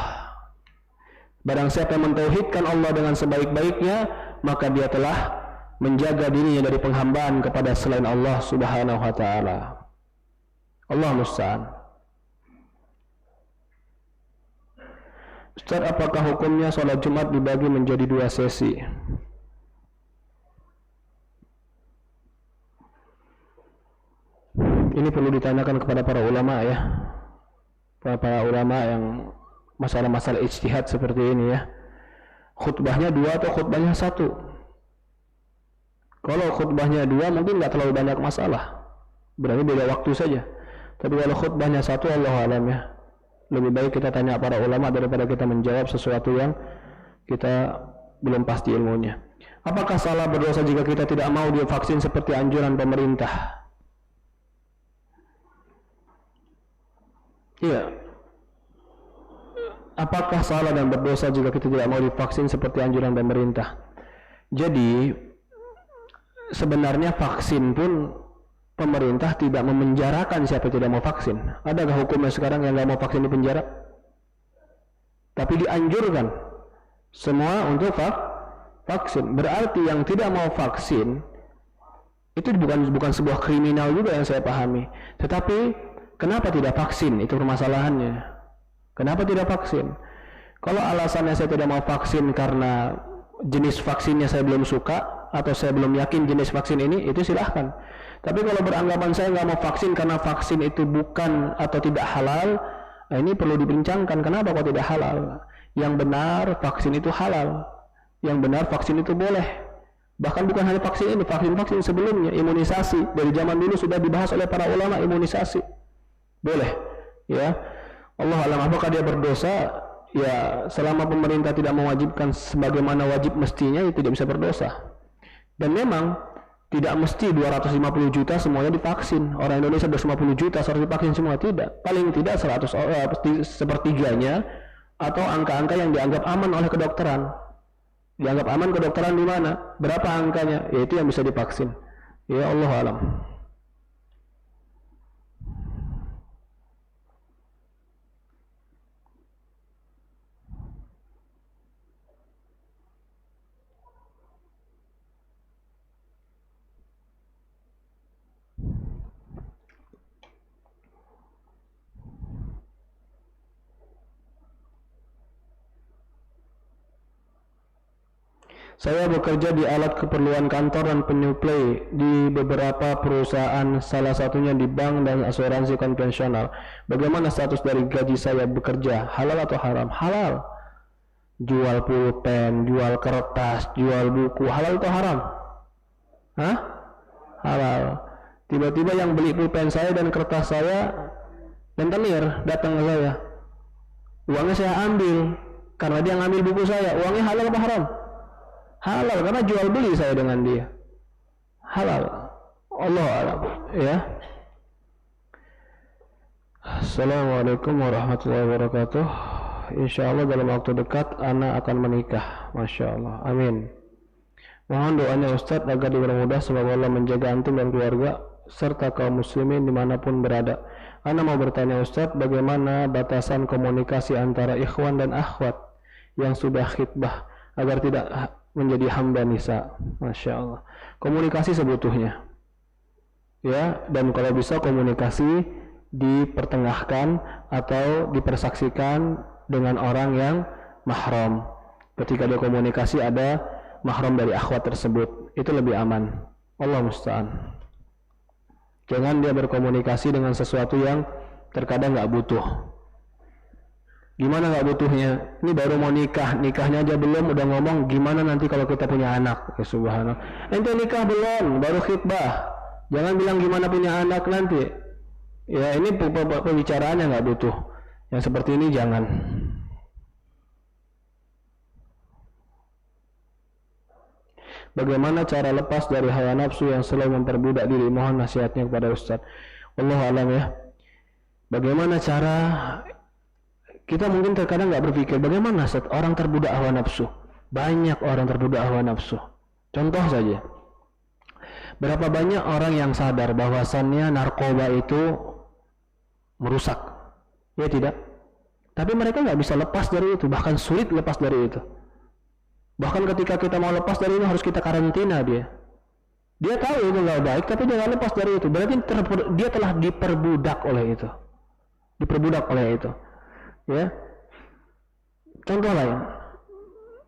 Barang siapa yang mentauhidkan Allah dengan sebaik-baiknya, maka dia telah menjaga dirinya dari penghambaan kepada selain Allah Subhanahu wa taala. Allah musta'an. Ustaz, apakah hukumnya sholat Jumat dibagi menjadi 2 sesi? Ini perlu ditanyakan kepada para ulama ya. Para ulama yang masalah-masalah ijtihad seperti ini ya. Khutbahnya 2 atau khutbahnya 1? Kalau khutbahnya 2 mungkin nggak terlalu banyak masalah. Berarti beda waktu saja. Tapi kalau khutbahnya 1, Allahu a'lam ya. Lebih baik kita tanya para ulama daripada kita menjawab sesuatu yang kita belum pasti ilmunya. Apakah salah berdosa jika kita tidak mau divaksin seperti anjuran pemerintah? Iya. Apakah salah dan berdosa jika kita tidak mau divaksin seperti anjuran pemerintah? Jadi sebenarnya vaksin pun pemerintah tidak memenjarakan siapa yang tidak mau vaksin. Adakah hukumnya sekarang yang nggak mau vaksin di penjara? Tapi dianjurkan semua untuk vaksin. Berarti yang tidak mau vaksin itu bukan sebuah kriminal juga yang saya pahami. Tetapi kenapa tidak vaksin? Itu permasalahannya. Kenapa tidak vaksin? Kalau alasannya saya tidak mau vaksin karena jenis vaksinnya saya belum suka atau saya belum yakin jenis vaksin ini, itu silahkan. Tapi kalau beranggapan saya nggak mau vaksin karena vaksin itu bukan atau tidak halal, nah ini perlu dibincangkan. Kenapa kok tidak halal? Yang benar vaksin itu halal. Yang benar vaksin itu boleh. Bahkan bukan hanya vaksin ini, vaksin-vaksin sebelumnya, imunisasi dari zaman dulu sudah dibahas oleh para ulama, imunisasi boleh. Ya, Allah alam, apakah dia berdosa? Ya, selama pemerintah tidak mewajibkan sebagaimana wajib mestinya, ya tidak bisa berdosa. Dan memang tidak mesti 250 juta semuanya divaksin. Orang Indonesia 250 juta harus divaksin semua, tidak. Paling tidak 100 sepertiganya atau angka-angka yang dianggap aman oleh kedokteran. Dianggap aman kedokteran di mana? Berapa angkanya? Yaitu yang bisa divaksin. Ya, Allah alam. Saya bekerja di alat keperluan kantor dan penyuplai di beberapa perusahaan, salah satunya di bank dan asuransi konvensional. Bagaimana status dari gaji saya bekerja? Halal atau haram? Halal. Jual pulpen, jual kertas, jual buku, halal atau haram? Hah? Halal. Tiba-tiba yang beli pulpen saya dan kertas saya dan tenir datang ke saya. Uangnya saya ambil karena dia ngambil buku saya. Uangnya halal atau haram? Halal, karena jual beli saya dengan dia. Halal. Allah alam. Ya. Assalamualaikum warahmatullahi wabarakatuh. Insya Allah dalam waktu dekat anak akan menikah. Masya Allah. Amin. Mohon doanya Ustadz agar dipermudah, semoga Allah menjaga antum dan keluarga serta kaum muslimin dimanapun berada. Ana mau bertanya Ustadz, bagaimana batasan komunikasi antara ikhwan dan akhwat yang sudah khitbah agar tidak menjadi hamba nisa? Masya Allah. Komunikasi sebutuhnya, ya, dan kalau bisa komunikasi dipertengahkan atau dipersaksikan dengan orang yang mahram. Ketika dia komunikasi ada mahram dari akhwat tersebut, itu lebih aman. Allah musta'an. Jangan dia berkomunikasi dengan sesuatu yang terkadang nggak butuh. Gimana nggak butuhnya? Ini baru mau nikah, nikahnya aja belum udah ngomong gimana nanti kalau kita punya anak. Ya subhanallah. Ente nikah belum, baru khitbah. Jangan bilang gimana punya anak nanti. Ya ini pembicaraannya nggak butuh. Yang seperti ini jangan. Bagaimana cara lepas dari hawa nafsu yang selalu memperbudak diri? Mohon nasihatnya kepada Ustaz. Wallahu alam ya. Bagaimana cara? Kita mungkin terkadang nggak berpikir bagaimana orang terbudak hawa nafsu. Banyak orang terbudak hawa nafsu. Contoh saja, berapa banyak orang yang sadar bahwasannya narkoba itu merusak, ya tidak? Tapi mereka nggak bisa lepas dari itu, bahkan sulit lepas dari itu. Bahkan ketika kita mau lepas dari itu harus kita karantina dia. Dia tahu itu nggak baik, tapi dia nggak lepas dari itu. Berarti dia telah diperbudak oleh itu. Diperbudak oleh itu. Ya. Contoh lain.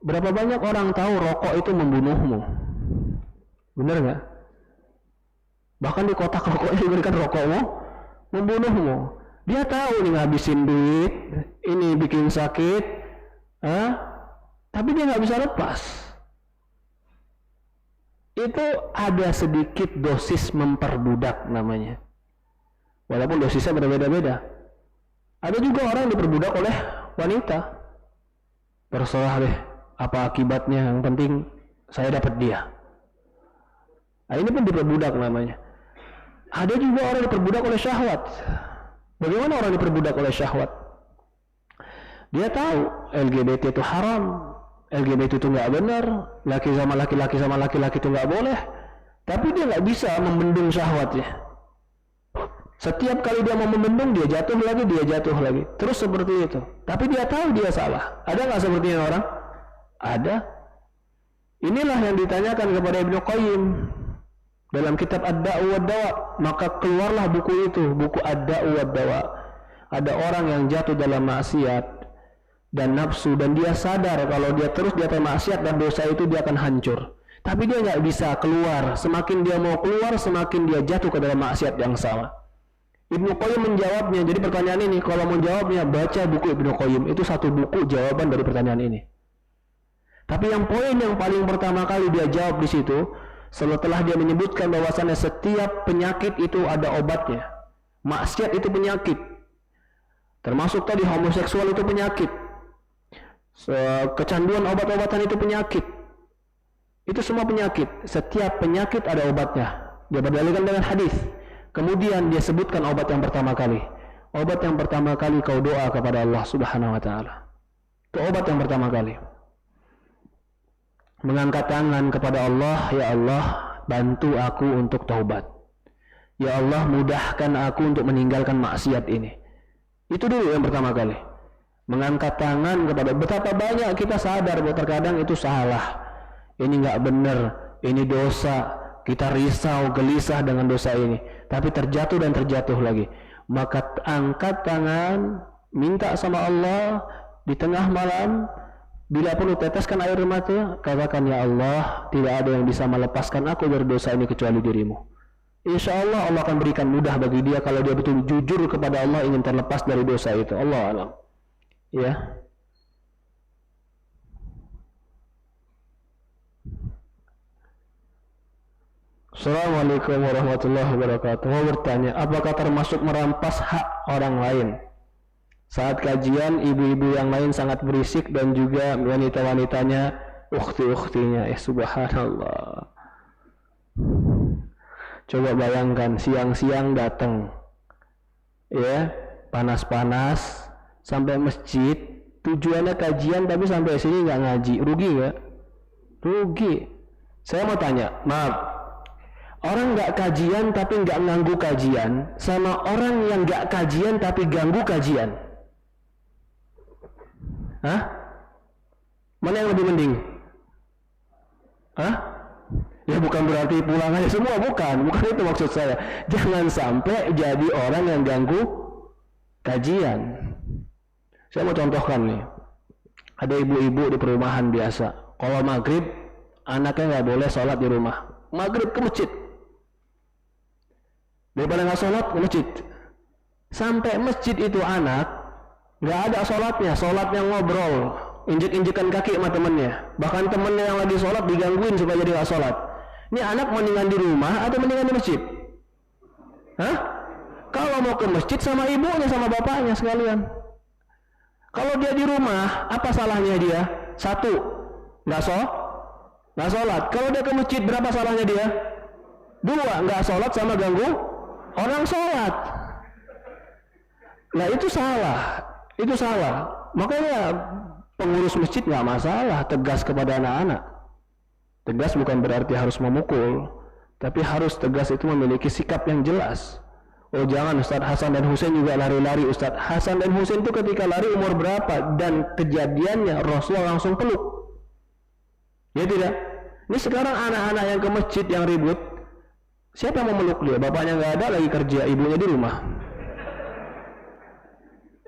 Berapa banyak orang tahu rokok itu membunuhmu? Benar nggak? Bahkan di kotak rokoknya diberikan rokokmu membunuhmu. Dia tahu ini ngabisin duit, ini bikin sakit, tapi dia nggak bisa lepas. Itu ada sedikit dosis memperbudak namanya. Walaupun dosisnya berbeda-beda. Ada juga orang yang diperbudak oleh wanita. Terserah deh, apa akibatnya, yang penting saya dapat dia. Nah, ini pun diperbudak namanya. Ada juga orang diperbudak oleh syahwat. Bagaimana orang diperbudak oleh syahwat? Dia tahu LGBT itu haram, LGBT itu nggak benar, laki sama laki-laki itu nggak boleh, tapi dia nggak bisa membendung syahwatnya. Setiap kali dia mau membendung, dia jatuh lagi, terus seperti itu. Tapi dia tahu dia salah. Ada nggak seperti ini orang? Ada. Inilah yang ditanyakan kepada Ibnu Qayyim dalam kitab Ad-Da'u wad-Dawa. Maka keluarlah buku itu, buku Ad-Da'u wad-Dawa. Ada orang yang jatuh dalam maksiat dan nafsu, dan dia sadar kalau dia terus di atas maksiat dan dosa itu dia akan hancur. Tapi dia nggak bisa keluar. Semakin dia mau keluar, semakin dia jatuh ke dalam maksiat yang sama. Ibnu Qayyim menjawabnya. Jadi pertanyaan ini, kalau mau jawabnya, baca buku Ibnu Qayyim. Itu satu buku jawaban dari pertanyaan ini. Tapi yang poin yang paling pertama kali dia jawab di situ, setelah dia menyebutkan bahwasannya setiap penyakit itu ada obatnya. Maksiat itu penyakit. Termasuk tadi homoseksual itu penyakit. Kecanduan obat-obatan itu penyakit. Itu semua penyakit. Setiap penyakit ada obatnya. Dia berdalilkan dengan hadis. Kemudian dia sebutkan obat yang pertama kali. Obat yang pertama kali kau doa kepada Allah Subhanahu wa taala. Itu obat yang pertama kali. Mengangkat tangan kepada Allah, ya Allah, bantu aku untuk taubat. Ya Allah, mudahkan aku untuk meninggalkan maksiat ini. Itu dulu yang pertama kali. Mengangkat tangan kepada, betapa banyak kita sadar bahwa terkadang itu salah. Ini enggak benar, ini dosa. Kita risau, gelisah dengan dosa ini, tapi terjatuh dan terjatuh lagi. Maka angkat tangan, minta sama Allah di tengah malam, bila perlu teteskan air mata, katakan, ya Allah, tidak ada yang bisa melepaskan aku dari dosa ini kecuali dirimu. Insya Allah Allah akan berikan mudah bagi dia kalau dia betul jujur kepada Allah, ingin terlepas dari dosa itu. Allah alam. Ya. Assalamualaikum warahmatullahi wabarakatuh. Mau bertanya, apakah termasuk merampas hak orang lain? Saat kajian, ibu-ibu yang lain sangat berisik dan juga wanita-wanitanya, ukhti-ukhtinya. Subhanallah. Coba bayangkan, siang-siang datang, ya, panas-panas, sampai masjid, tujuannya kajian tapi sampai sini nggak ngaji. Rugi nggak? Rugi. Saya mau tanya, maaf. Orang nggak kajian tapi nggak ganggu kajian, sama orang yang nggak kajian tapi ganggu kajian, mana yang lebih mending? Ya bukan berarti pulang aja semua, bukan itu maksud saya. Jangan sampai jadi orang yang ganggu kajian. Saya mau contohkan nih, ada ibu-ibu di perumahan biasa, kalau maghrib anaknya nggak boleh sholat di rumah, maghrib ke masjid. Daripada nggak sholat ke masjid, sampai masjid itu anak nggak ada sholatnya ngobrol, injek-injekan kaki sama temennya, bahkan temennya yang lagi sholat digangguin supaya jadi nggak sholat. Ini anak mendingan di rumah atau mendingan di masjid? Kalau mau ke masjid sama ibunya sama bapaknya sekalian. Kalau dia di rumah, apa salahnya dia? Satu, nggak sholat. Kalau dia ke masjid, berapa salahnya dia? Dua, nggak sholat sama ganggu orang sholat. Nah itu salah. Makanya pengurus masjid nggak masalah tegas kepada anak-anak. Tegas bukan berarti harus memukul, tapi harus tegas itu memiliki sikap yang jelas. Oh jangan, Ustaz Hasan dan Husain juga lari-lari. Ustaz Hasan dan Husain itu ketika lari umur berapa? Dan kejadiannya Rasulullah langsung peluk. Ya tidak? Ini sekarang anak-anak yang ke masjid yang ribut, Siapa yang mau meluk dia? Bapaknya nggak ada, lagi kerja, ibunya di rumah.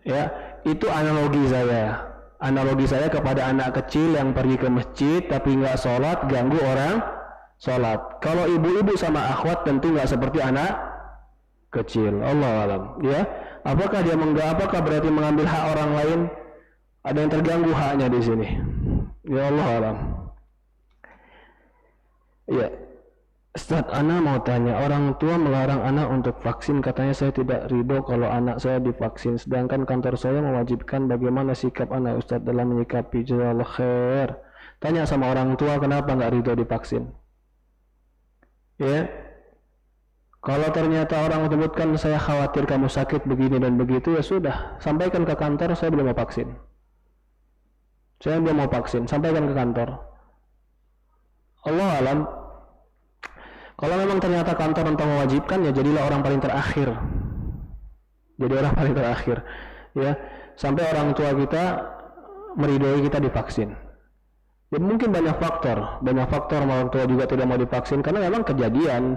Ya, itu analogi saya. Analogi saya kepada anak kecil yang pergi ke masjid tapi nggak sholat, ganggu orang sholat. Kalau ibu-ibu sama akhwat tentu nggak seperti anak kecil. Allah alam. Ya, apakah dia apakah berarti mengambil hak orang lain? Ada yang terganggu haknya di sini. Ya Allah alam. Ya, Ustaz, Ana mau tanya, orang tua melarang anak untuk vaksin, katanya saya tidak ridho kalau anak saya divaksin, sedangkan kantor saya mewajibkan. Bagaimana sikap Ana, Ustaz, dalam menyikapi? Jazakallah khair. Tanya sama orang tua kenapa nggak ridho divaksin. Ya, kalau ternyata orang menyebutkan saya khawatir kamu sakit begini dan begitu, ya sudah, sampaikan ke kantor saya belum mau vaksin. Saya belum mau vaksin, sampaikan ke kantor. Allah alam. Kalau memang ternyata kantor entah mewajibkan, ya jadilah orang paling terakhir. Jadi orang paling terakhir, ya, sampai orang tua kita meridhoi kita divaksin. Ya mungkin banyak faktor orang tua juga tidak mau divaksin karena memang kejadian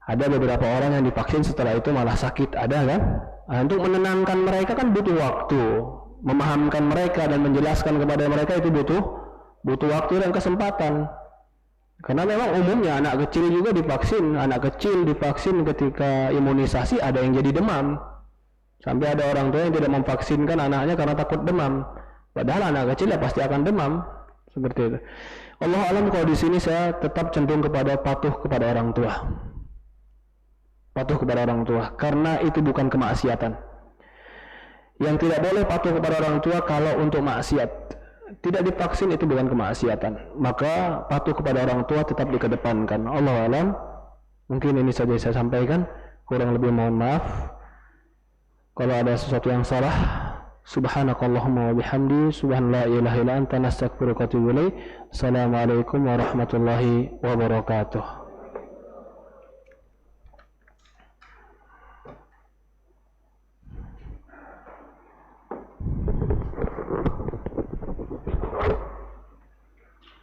ada beberapa orang yang divaksin setelah itu malah sakit, ada kan? Nah, untuk menenangkan mereka kan butuh waktu, memahamkan mereka dan menjelaskan kepada mereka itu butuh waktu dan kesempatan. Karena memang umumnya anak kecil juga divaksin. Anak kecil divaksin ketika imunisasi ada yang jadi demam. Sampai ada orang tua yang tidak memvaksinkan anaknya karena takut demam. Padahal anak kecil ya pasti akan demam. Seperti itu. Allah alam, kalau di sini saya tetap cenderung kepada patuh kepada orang tua. Patuh kepada orang tua. Karena itu bukan kemaksiatan. Yang tidak boleh patuh kepada orang tua kalau untuk maksiat. Tidak divaksin itu bukan kemaksiatan, maka patuh kepada orang tua tetap dikedepankan. Allah alam. Mungkin ini saja saya sampaikan, kurang lebih mohon maaf kalau ada sesuatu yang salah. Subhanakallahumma wa bihamdi, subhanallah ilaha illa anta, nastaghfiruka wa atubu ilaik. Assalamualaikum warahmatullahi wabarakatuh.